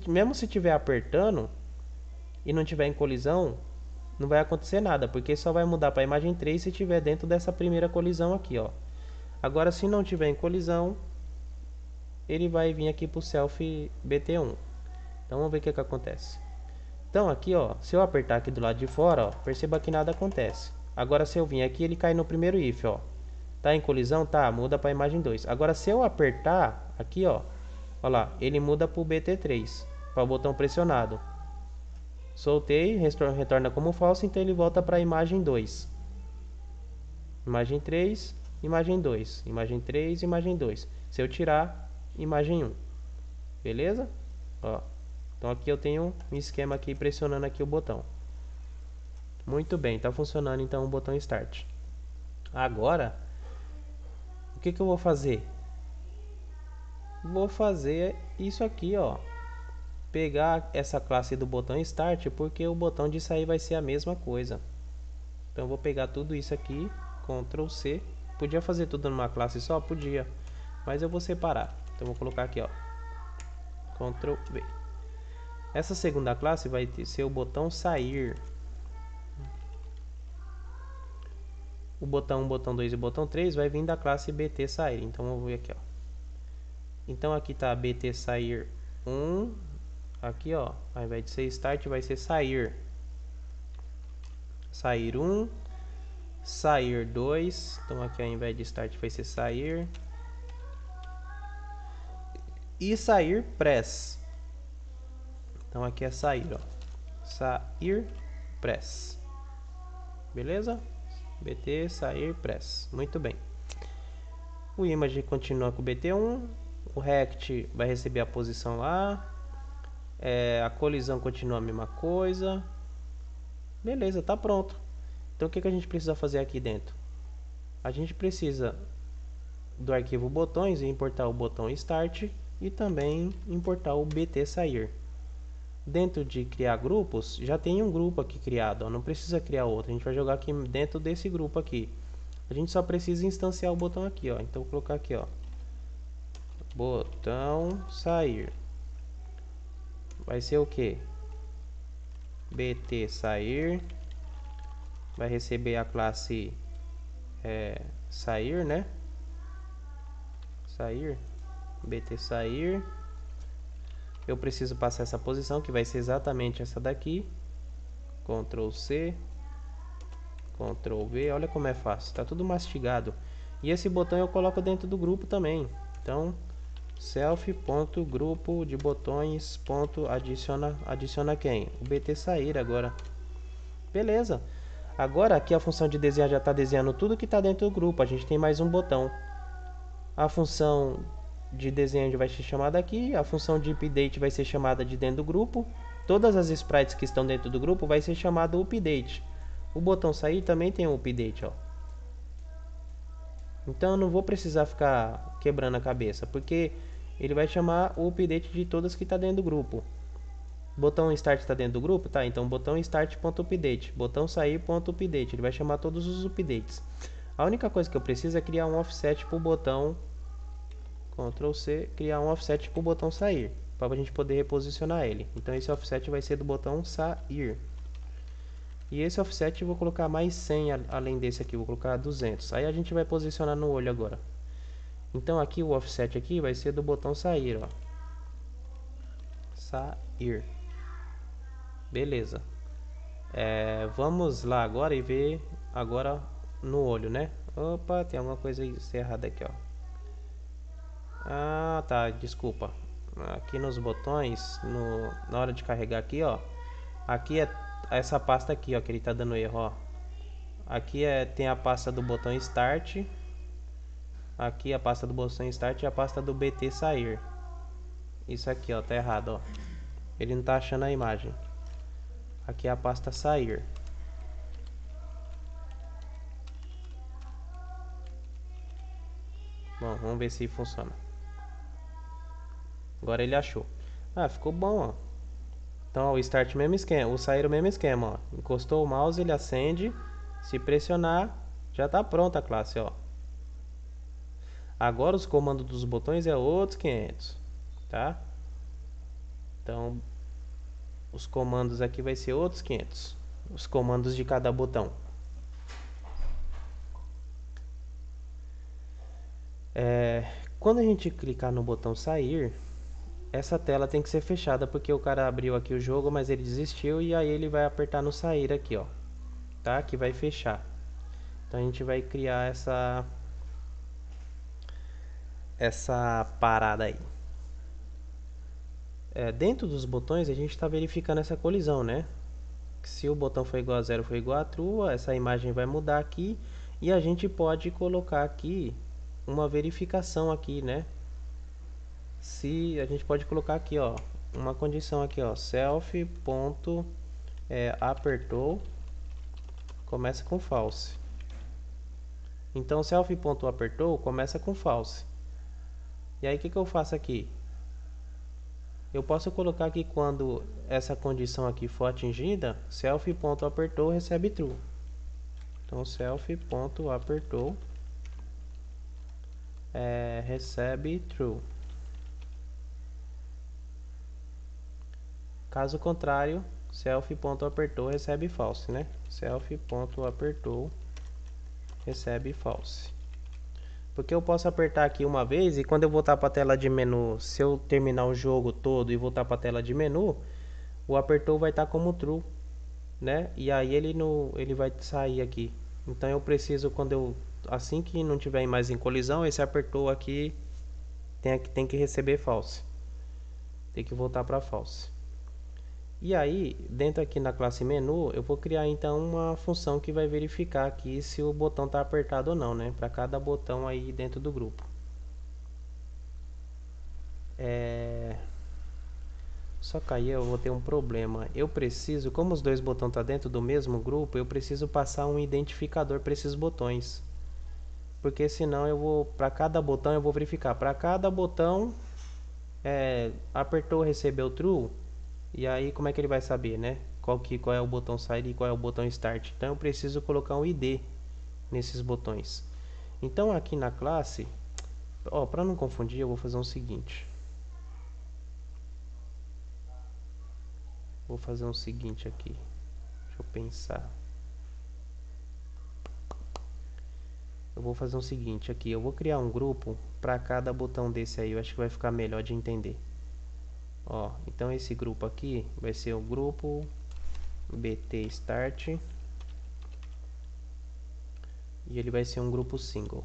[SPEAKER 1] mesmo se tiver apertando e não tiver em colisão, não vai acontecer nada, porque só vai mudar para a imagem 3 se tiver dentro dessa primeira colisão aqui, ó. Agora, se não tiver em colisão, ele vai vir aqui para o self BT1. Então, vamos ver o que acontece. Então, aqui, ó, se eu apertar aqui do lado de fora, ó, perceba que nada acontece. Agora, se eu vir aqui, ele cai no primeiro if, ó. Tá em colisão? Tá, muda para a imagem 2. Agora, se eu apertar aqui, ó, olha lá, ele muda para o BT3, para o botão pressionado. Soltei, retorna como falso, então ele volta para a imagem 2. Imagem 3, imagem 2. Imagem 3, imagem 2. Se eu tirar, imagem 1. Beleza? Ó. Então aqui eu tenho um esquema aqui pressionando aqui o botão. Muito bem, tá funcionando então o botão Start. Agora, o que eu vou fazer? Vou fazer isso aqui, ó. pegar essa classe do botão Start, porque o botão de sair vai ser a mesma coisa. Então eu vou pegar tudo isso aqui, Ctrl C. Podia fazer tudo numa classe só? Podia, mas eu vou separar. Então eu vou colocar aqui, ó, Ctrl V. Essa segunda classe vai ser o botão Sair. O botão 1, botão 2 e o botão 3 vai vir da classe BT Sair. Então eu vou ver aqui, ó. Então aqui tá BT Sair 1. Aqui, ó, ao invés de ser Start, vai ser Sair. Sair 1. Sair 2. Então aqui ao invés de Start vai ser Sair. E Sair Press. Então aqui é Sair, ó. Sair Press. Beleza? BT Sair Press. Muito bem. O Image continua com o BT1. O Rect vai receber a posição lá. A colisão continua a mesma coisa. Beleza, tá pronto. Então o que a gente precisa fazer aqui dentro? A gente precisa do arquivo botões e importar o botão Start e também importar o BT Sair. Dentro de criar grupos, já tem um grupo aqui criado, ó, não precisa criar outro. A gente vai jogar aqui dentro desse grupo aqui. A gente só precisa instanciar o botão aqui, ó. Então vou colocar aqui, ó, botão Sair. Vai ser o que? BT Sair. Vai receber a classe Sair, né? Sair. BT Sair. Eu preciso passar essa posição, que vai ser exatamente essa daqui. Ctrl C. Ctrl V. Olha como é fácil. Tá tudo mastigado. E esse botão eu coloco dentro do grupo também. Então, self.grupo de botões. Adiciona quem? O BT Sair agora. Beleza. Agora aqui a função de desenhar já está desenhando tudo que está dentro do grupo. A gente tem mais um botão. A função de desenho vai ser chamada aqui. A função de update vai ser chamada de dentro do grupo. Todas as sprites que estão dentro do grupo vai ser chamado update. O botão sair também tem um update, ó. Então eu não vou precisar ficar quebrando a cabeça, porque ele vai chamar o update de todas que está dentro do grupo. Botão start está dentro do grupo? Tá, então botão start.update, botão sair.update, ele vai chamar todos os updates. A única coisa que eu preciso é criar um offset para o botão Ctrl C, criar um offset para o botão sair, para a gente poder reposicionar ele. Então esse offset vai ser do botão sair. E esse offset eu vou colocar mais 100 além desse aqui, vou colocar 200. Aí a gente vai posicionar no olho agora. Então aqui o offset aqui vai ser do botão sair, ó. Sair. Beleza. Vamos lá agora e ver agora no olho, né? Opa, tem alguma coisa errada aqui, ó. Ah, tá, desculpa. Aqui nos botões, na hora de carregar aqui, ó. Aqui é essa pasta aqui, ó, que ele tá dando erro, ó. Aqui tem a pasta do botão Start. Aqui a pasta do botão Start e a pasta do BT Sair. Isso aqui, ó, tá errado, ó. Ele não tá achando a imagem. Aqui é a pasta Sair. Bom, vamos ver se funciona. Agora ele achou. Ah, ficou bom, ó. Então, ó, o Start mesmo esquema, o Sair o mesmo esquema, ó. Encostou o mouse, ele acende. Se pressionar, já tá pronta a classe, ó. Agora os comandos dos botões é outros 500, tá? Então, os comandos aqui vai ser outros 500. Os comandos de cada botão. Quando a gente clicar no botão sair, essa tela tem que ser fechada, porque o cara abriu aqui o jogo, mas ele desistiu, e aí ele vai apertar no sair aqui, ó. Tá? Que vai fechar. Então a gente vai criar essa parada aí. Dentro dos botões a gente está verificando essa colisão, né? Se o botão for igual a 0 for igual a true, essa imagem vai mudar aqui, e a gente pode colocar aqui uma verificação aqui, né? Se a gente pode colocar aqui, ó, uma condição aqui, ó, self ponto apertou começa com false. Então self ponto apertou começa com false. E aí o que eu faço aqui? eu posso colocar que quando essa condição aqui for atingida, self.apertou recebe true. Então self.apertou recebe true. Caso contrário, self.apertou recebe false, né? Self.apertou recebe false. Porque eu posso apertar aqui uma vez e quando eu voltar para a tela de menu, se eu terminar o jogo todo e voltar para a tela de menu, o apertou vai estar como true, né? E aí ele vai sair aqui. Então eu preciso assim que não tiver mais em colisão, esse apertou aqui tem que receber false. Tem que voltar para false. E aí, dentro aqui na classe menu, eu vou criar então uma função que vai verificar aqui se o botão está apertado ou não, né? Para cada botão aí dentro do grupo. Só que aí eu vou ter um problema. Eu preciso, como os dois botões estão dentro do mesmo grupo, eu preciso passar um identificador para esses botões. Porque senão eu vou, para cada botão eu vou verificar. Para cada botão, apertou, recebeu true. E aí como é que ele vai saber, né? Qual é o botão sair e qual é o botão start. Então eu preciso colocar um ID nesses botões. Então aqui na classe, para não confundir, eu vou fazer o seguinte. Vou fazer o seguinte aqui. Deixa eu pensar. Eu vou fazer o seguinte aqui. Eu vou criar um grupo para cada botão desse aí. Eu acho que vai ficar melhor de entender. Ó, então esse grupo aqui vai ser o grupo BT Start. E ele vai ser um grupo single.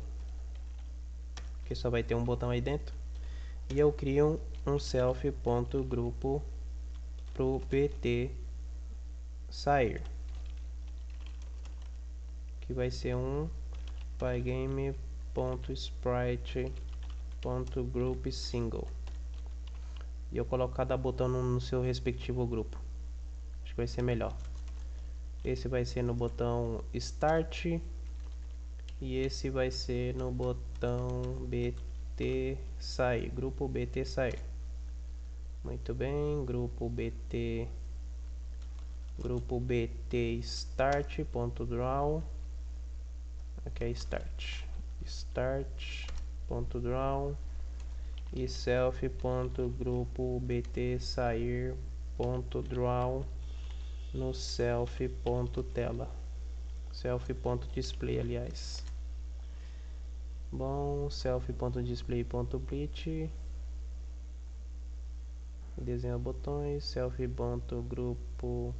[SPEAKER 1] Que só vai ter um botão aí dentro. E eu crio um self.grupo pro BT sair. Que vai ser um pygame.sprite.group single. E eu coloco cada botão no seu respectivo grupo. Acho que vai ser melhor. Esse vai ser no botão Start. E esse vai ser no botão BT sair. Grupo BT sair. Muito bem. Grupo BT start.draw. Aqui é start.draw e self.grupo BT sair.draw no self.tela, self.display, aliás. Bom, self.display.blit, desenha botões, self.grupo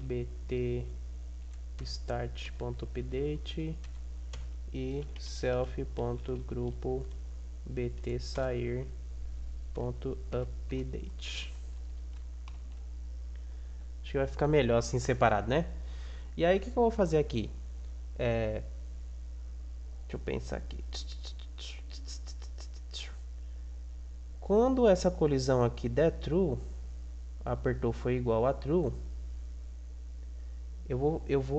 [SPEAKER 1] BT start.update e self.grupo BT sair.update. Acho que vai ficar melhor assim separado, né? E aí o que eu vou fazer aqui? Deixa eu pensar aqui. Quando essa colisão aqui der true, apertou foi igual a true,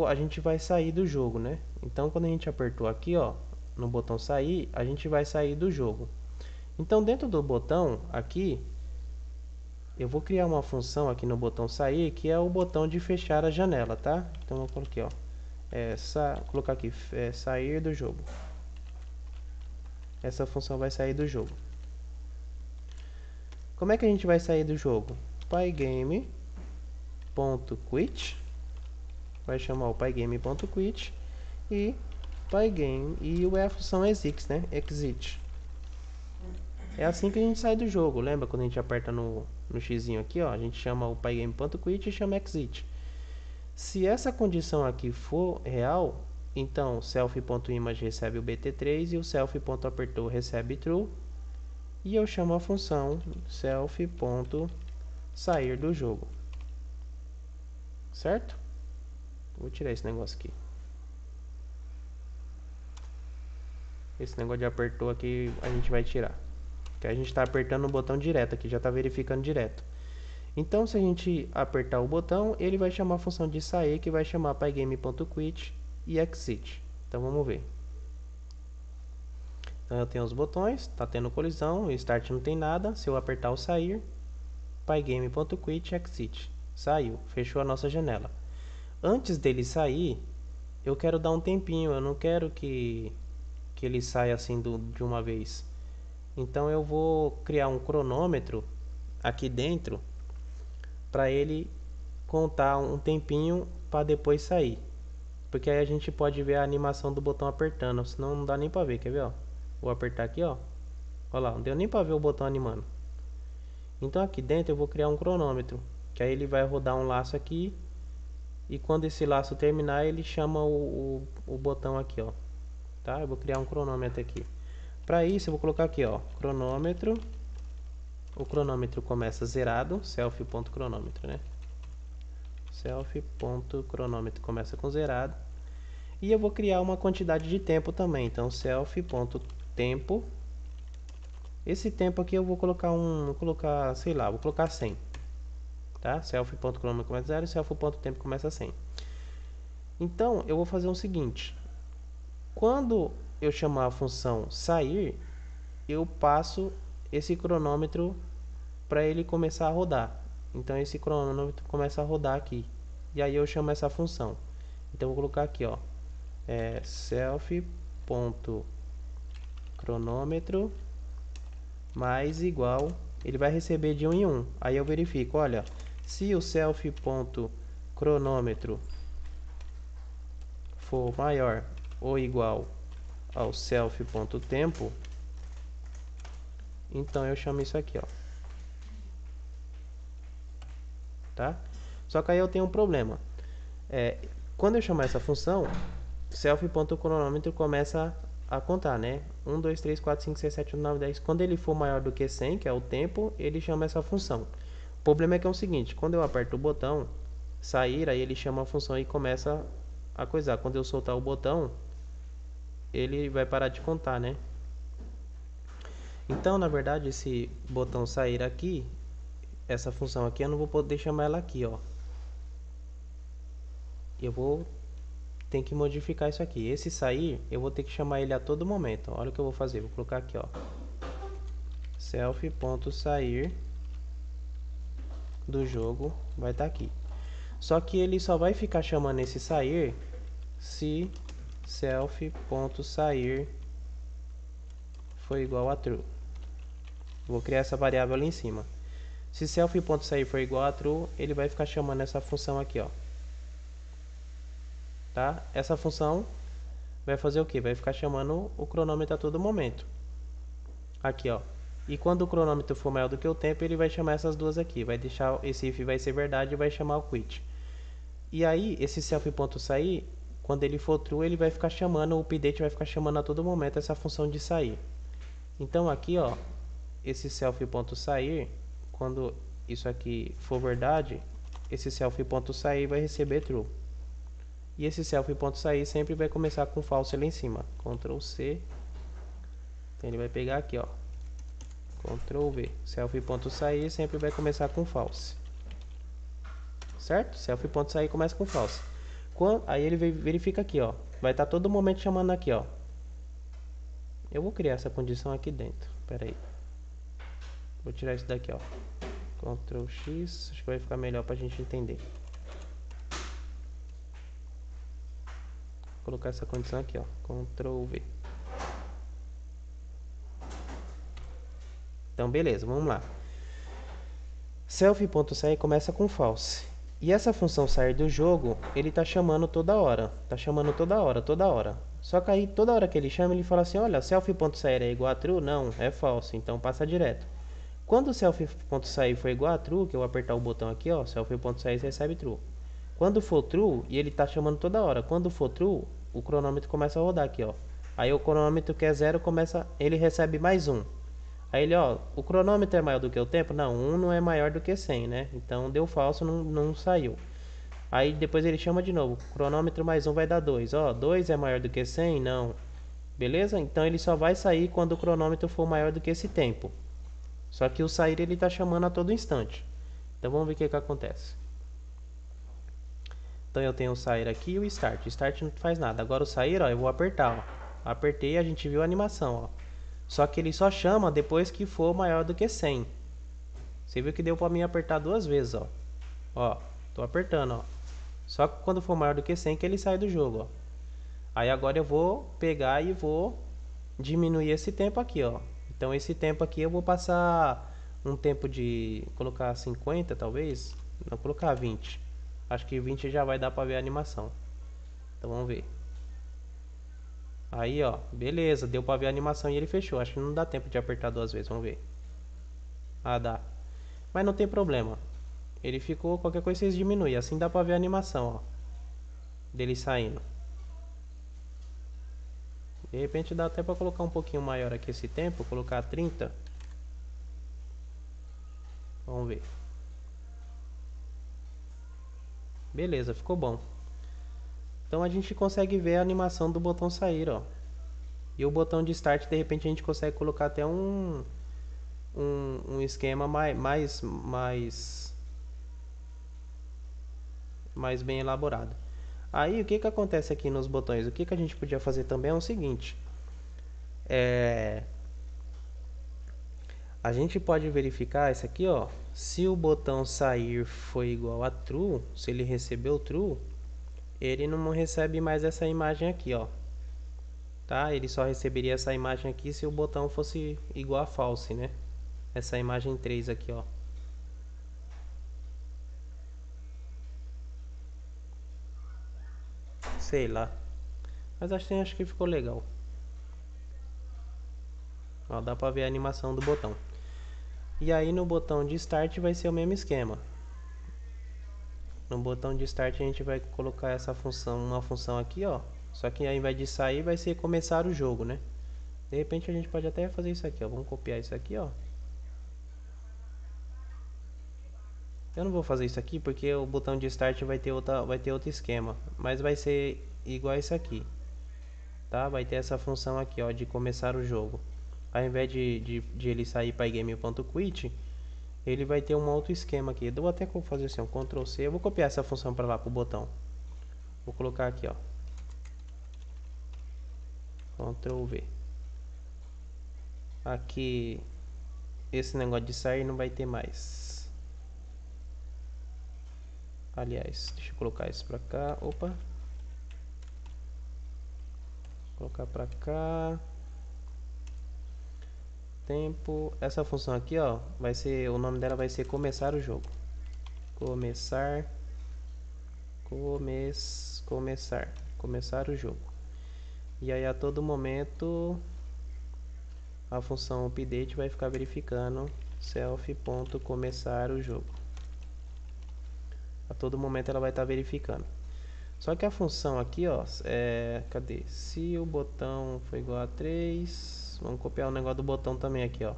[SPEAKER 1] a gente vai sair do jogo, né? Então quando a gente apertou aqui, ó, no botão sair, a gente vai sair do jogo. Então dentro do botão aqui, eu vou criar uma função aqui no botão sair, que é o botão de fechar a janela, tá? Então eu coloquei, ó, colocar aqui, sair do jogo. Essa função vai sair do jogo. Como é que a gente vai sair do jogo? Pygame.quit, vai chamar o pygame.quit e pygame, e a função exit, né? Exit. É assim que a gente sai do jogo. Lembra quando a gente aperta no xizinho aqui, ó, a gente chama o pygame.quit e chama exit. Se essa condição aqui for real, então self.image recebe o BT3 e o self.apertou recebe true. E eu chamo a função self.sair do jogo. Certo? Vou tirar esse negócio aqui. Esse negócio de apertou aqui a gente vai tirar. Que a gente está apertando o botão direto aqui, já está verificando direto. Então se a gente apertar o botão, ele vai chamar a função de sair, que vai chamar pygame.quit e exit. Então vamos ver. Então eu tenho os botões, tá tendo colisão, o start não tem nada. Se eu apertar o sair, pygame.quit exit. Saiu, fechou a nossa janela. Antes dele sair, eu quero dar um tempinho, eu não quero que ele saia assim de uma vez. Então eu vou criar um cronômetro aqui dentro para ele contar um tempinho para depois sair. Porque aí a gente pode ver a animação do botão apertando, senão não dá nem para ver, quer ver, ó? Vou apertar aqui, ó. Olha lá, não deu nem para ver o botão animando. Então aqui dentro eu vou criar um cronômetro, que aí ele vai rodar um laço aqui e quando esse laço terminar ele chama o botão aqui, ó. Tá? Eu vou criar um cronômetro aqui. Para isso eu vou colocar aqui, ó, cronômetro. O cronômetro começa zerado, self.cronômetro, né? Self.cronômetro começa com zerado. E eu vou criar uma quantidade de tempo também, então self.tempo. Esse tempo aqui eu vou colocar sei lá, vou colocar 100. Tá? Self.cronômetro começa 0 e self.tempo começa 100. Então, eu vou fazer o seguinte. Quando eu chamar a função sair, eu passo esse cronômetro para ele começar a rodar. Então, esse cronômetro começa a rodar aqui. E aí eu chamo essa função. Então, eu vou colocar aqui, ó. Self.cronômetro mais igual, ele vai receber de 1 em 1. Aí eu verifico, olha, se o self.cronômetro for maior ou igual ao self.tempo, então eu chamo isso aqui, ó. Tá? Só que aí eu tenho um problema. Quando eu chamar essa função, self.cronômetro começa a contar, né? 1, 2, 3, 4, 5, 6, 7, 8, 9, 10. Quando ele for maior do que 100, que é o tempo, ele chama essa função. O problema é que é o seguinte, quando eu aperto o botão sair, aí ele chama a função e começa a coisar. Quando eu soltar o botão, ele vai parar de contar, né? Então, na verdade, esse botão sair aqui, essa função aqui, eu não vou poder chamar ela aqui, ó. Eu vou ter que modificar isso aqui. Esse sair, eu vou ter que chamar ele a todo momento. Olha o que eu vou fazer. Vou colocar aqui, ó. Self.sair do jogo vai estar aqui. Só que ele só vai ficar chamando esse sair se self.sair for igual a true. Vou criar essa variável ali em cima. Se self.sair for igual a true, ele vai ficar chamando essa função aqui, ó. Tá? Essa função vai fazer o que? Vai ficar chamando o cronômetro a todo momento. Aqui, ó. E quando o cronômetro for maior do que o tempo, ele vai chamar essas duas aqui. Vai deixar esse if vai ser verdade e vai chamar o quit. E aí, esse self.sair, quando ele for true, ele vai ficar chamando, o update vai ficar chamando a todo momento essa função de sair. Então aqui, ó, esse self.sair, quando isso aqui for verdade, esse self.sair vai receber true. E esse self.sair sempre vai começar com false lá em cima. Ctrl C. Então ele vai pegar aqui, ó. Ctrl V. Self.sair sempre vai começar com false. Certo? Self.sair começa com false. Aí ele verifica aqui, ó. Vai estar todo momento chamando aqui, ó. Eu vou criar essa condição aqui dentro. Pera aí. Vou tirar isso daqui, ó. Ctrl X. Acho que vai ficar melhor pra gente entender. Vou colocar essa condição aqui, ó. Ctrl V. Então, beleza, vamos lá. Self.sair começa com false. E essa função sair do jogo, ele tá chamando toda hora. Tá chamando toda hora. Só que aí, toda hora que ele chama, ele fala assim, olha, self.sair é igual a true? Não, é false, então passa direto. Quando o self.sair for igual a true, que eu vou apertar o botão aqui, ó, self.sair recebe true. Quando for true, e ele tá chamando toda hora, quando for true, o cronômetro começa a rodar aqui, ó. Aí o cronômetro que é 0 começa, ele recebe mais 1. Aí ele, ó, o cronômetro é maior do que o tempo? Não, 1 não é maior do que 100, né? Então deu falso, não saiu. Aí depois ele chama de novo, cronômetro mais 1 vai dar 2. Ó, 2 é maior do que 100? Não. Beleza? Então ele só vai sair quando o cronômetro for maior do que esse tempo. Só que o sair ele tá chamando a todo instante. Então vamos ver o que acontece. Então eu tenho o sair aqui e o start. O start não faz nada. Agora o sair, ó, eu vou apertar, ó. Apertei e a gente viu a animação, ó. Só que ele só chama depois que for maior do que 100. Você viu que deu pra mim apertar duas vezes, ó. Ó, tô apertando, ó. Só que quando for maior do que 100 que ele sai do jogo, ó. Aí agora eu vou pegar e vou diminuir esse tempo aqui, ó. Então esse tempo aqui eu vou passar um tempo de colocar 50 talvez. Não, colocar 20. Acho que 20 já vai dar pra ver a animação. Então vamos ver. Aí, ó, beleza, deu pra ver a animação e ele fechou. Acho que não dá tempo de apertar duas vezes, vamos ver. Ah, dá. Mas não tem problema. Ele ficou, qualquer coisa vocês diminuem. Assim dá pra ver a animação, ó. Dele saindo. De repente dá até pra colocar um pouquinho maior aqui esse tempo. Colocar 30. Vamos ver. Beleza, ficou bom. Então a gente consegue ver a animação do botão sair, ó. E o botão de start, de repente a gente consegue colocar até um esquema mais bem elaborado. Aí o que que acontece aqui nos botões? O que que a gente podia fazer também é o seguinte. A gente pode verificar isso aqui, ó. Se o botão sair foi igual a true, se ele recebeu true, ele não recebe mais essa imagem aqui, ó. Tá? Ele só receberia essa imagem aqui se o botão fosse igual a false, né? Essa imagem 3 aqui, ó. Sei lá. Mas acho que ficou legal. Ó, dá pra ver a animação do botão. E aí no botão de start vai ser o mesmo esquema. No botão de start a gente vai colocar essa função, uma função aqui, ó. Só que ao invés de sair vai ser começar o jogo, né? De repente a gente pode até fazer isso aqui, ó. Vamos copiar isso aqui, ó. Eu não vou fazer isso aqui porque o botão de start vai ter outro esquema, mas vai ser igual isso aqui, tá? Vai ter essa função aqui, ó, de começar o jogo. Ao invés de ele sair para game.quit, ele vai ter um outro esquema aqui. Eu vou até fazer assim, um Ctrl C. Eu vou copiar essa função para lá pro botão. Vou colocar aqui, ó. Ctrl V. Aqui esse negócio de sair não vai ter mais. Aliás, deixa eu colocar isso pra cá. Opa. Vou colocar pra cá. Tempo. Essa função aqui, ó, vai ser, o nome dela vai ser começar o jogo. Começar o jogo. E aí a todo momento a função update vai ficar verificando self.começar o jogo. A todo momento ela vai estar verificando. Só que a função aqui, ó, cadê? Se o botão for igual a 3, vamos copiar o negócio do botão também aqui, ó.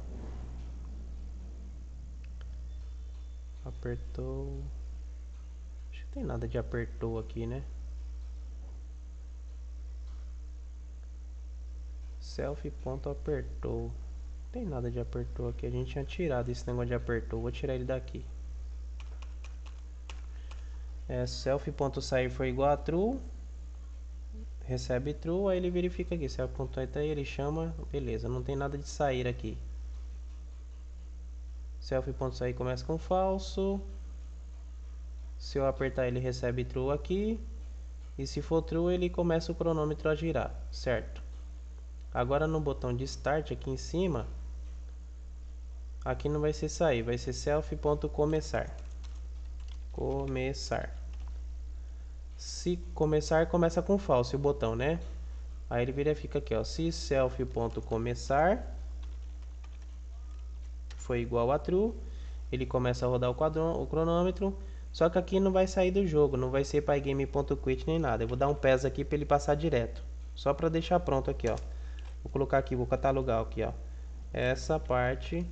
[SPEAKER 1] Apertou. Acho que tem nada de apertou aqui, né? Self.apertou. Não tem nada de apertou aqui. A gente tinha tirado esse negócio de apertou. Vou tirar ele daqui. Self.sair foi igual a true. Recebe true, aí ele verifica aqui. Self.enter, ele chama. Beleza, não tem nada de sair aqui. Self.sair começa com falso. Se eu apertar, ele recebe true aqui. E se for true, ele começa o cronômetro a girar, certo? Agora no botão de start aqui em cima, aqui não vai ser sair, vai ser self.começar. Começar. Se começar, começa com falso o botão, né? Aí ele verifica aqui, ó, se self.começar foi igual a true, ele começa a rodar o cronômetro. Só que aqui não vai sair do jogo, não vai ser pygame.quit nem nada. Eu vou dar um PES aqui para ele passar direto, só para deixar pronto aqui, ó. Vou colocar aqui, vou catalogar aqui, ó. Essa parte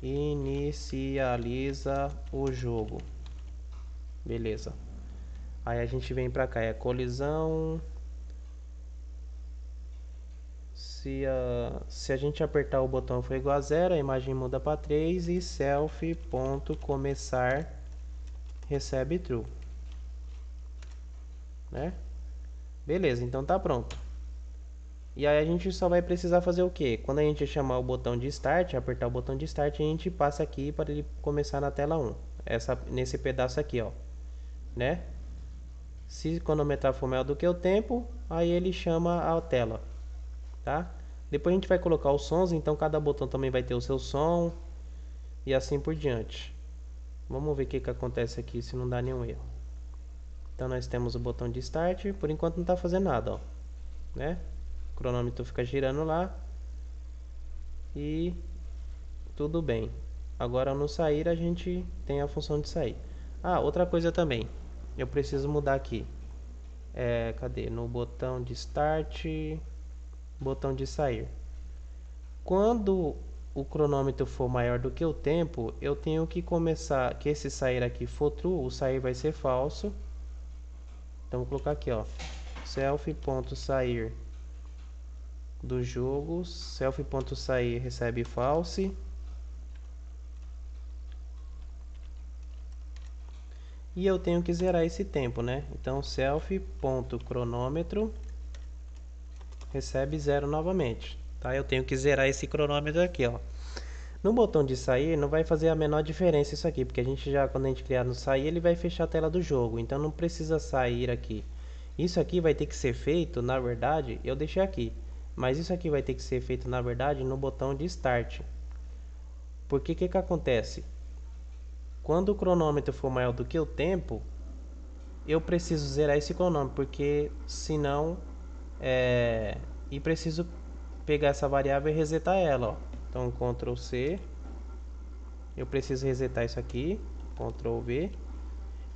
[SPEAKER 1] inicializa o jogo. Beleza. Aí a gente vem pra cá, é colisão. Se a gente apertar o botão for igual a 0, a imagem muda para 3 e self.começar recebe true, né? Beleza, então tá pronto. E aí a gente só vai precisar fazer o quê? Quando a gente chamar o botão de Start, apertar o botão de Start, a gente passa aqui para ele começar na tela 1. Nesse pedaço aqui, ó, né? Se cronometrar for maior do que o tempo, aí ele chama a tela, tá? Depois a gente vai colocar os sons, então cada botão também vai ter o seu som e assim por diante. Vamos ver o que acontece aqui se não dá nenhum erro. Então nós temos o botão de Start, por enquanto não está fazendo nada, ó, né? O cronômetro fica girando lá e tudo bem. Agora no sair a gente tem a função de sair. Ah, outra coisa também, eu preciso mudar aqui. Cadê? No botão de Start, botão de sair. Quando o cronômetro for maior do que o tempo, eu tenho que começar, que esse sair aqui for true, o sair vai ser falso. Então vou colocar aqui, ó, self.sair do jogo, self.sair recebe false. E eu tenho que zerar esse tempo, né? Então self.cronômetro recebe 0 novamente, tá? Eu tenho que zerar esse cronômetro aqui, ó. No botão de sair não vai fazer a menor diferença isso aqui, porque a gente já, quando a gente criar no sair, ele vai fechar a tela do jogo, então não precisa sair aqui. Isso aqui vai ter que ser feito, na verdade, eu deixei aqui, mas isso aqui vai ter que ser feito, na verdade, no botão de Start. Porque que acontece? Quando o cronômetro for maior do que o tempo, eu preciso zerar esse cronômetro, porque senão e preciso pegar essa variável e resetar ela, ó. Então Ctrl C, eu preciso resetar isso aqui, Ctrl V,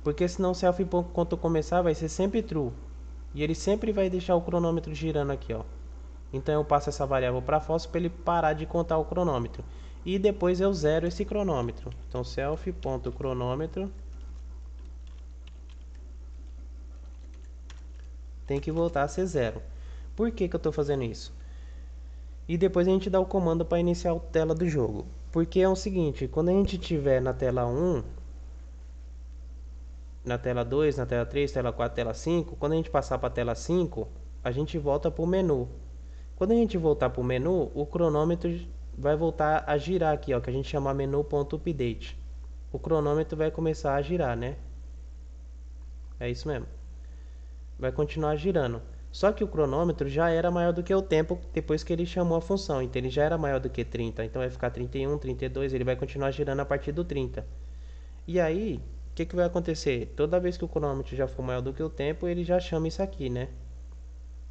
[SPEAKER 1] porque senão o self quando começar vai ser sempre true, e ele sempre vai deixar o cronômetro girando aqui, ó. Então eu passo essa variável para false para ele parar de contar o cronômetro, e depois eu zero esse cronômetro. Então self.cronômetro tem que voltar a ser zero. Por que eu estou fazendo isso? E depois a gente dá o comando para iniciar a tela do jogo. Porque é o seguinte, quando a gente estiver na tela 1, na tela 2, na tela 3, tela 4, tela 5, quando a gente passar para a tela 5, a gente volta para o menu. Quando a gente voltar para o menu, o cronômetro vai voltar a girar aqui, ó, que a gente chama menu.update. O cronômetro vai começar a girar, né? É isso mesmo. Vai continuar girando. Só que o cronômetro já era maior do que o tempo depois que ele chamou a função. Então ele já era maior do que 30. Então vai ficar 31, 32. Ele vai continuar girando a partir do 30. E aí, o que vai acontecer? Toda vez que o cronômetro já for maior do que o tempo, ele já chama isso aqui, né?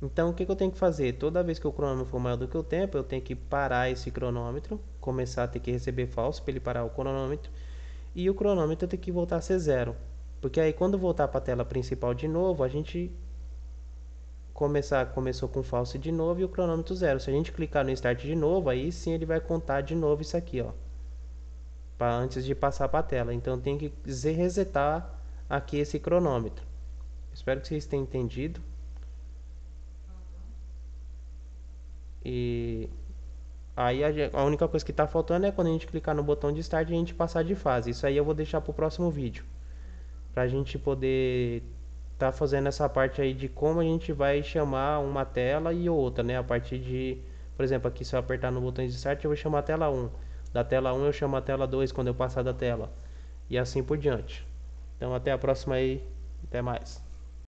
[SPEAKER 1] Então o que eu tenho que fazer? Toda vez que o cronômetro for maior do que o tempo, eu tenho que parar esse cronômetro. Começar a ter que receber falso para ele parar o cronômetro. E o cronômetro tem que voltar a ser zero. Porque aí quando voltar para a tela principal de novo, a gente começou com falso de novo e o cronômetro zero. Se a gente clicar no Start de novo, aí sim ele vai contar de novo isso aqui, ó, para antes de passar para a tela. Então tem que resetar aqui esse cronômetro. Espero que vocês tenham entendido. E aí a única coisa que está faltando é quando a gente clicar no botão de Start a gente passar de fase. Isso aí eu vou deixar para o próximo vídeo, para a gente poder tá fazendo essa parte aí de como a gente vai chamar uma tela e outra, né? A partir de, por exemplo, aqui se eu apertar no botão de Start eu vou chamar a tela 1. Da tela 1 eu chamo a tela 2 quando eu passar da tela. E assim por diante. Então até a próxima aí. Até mais.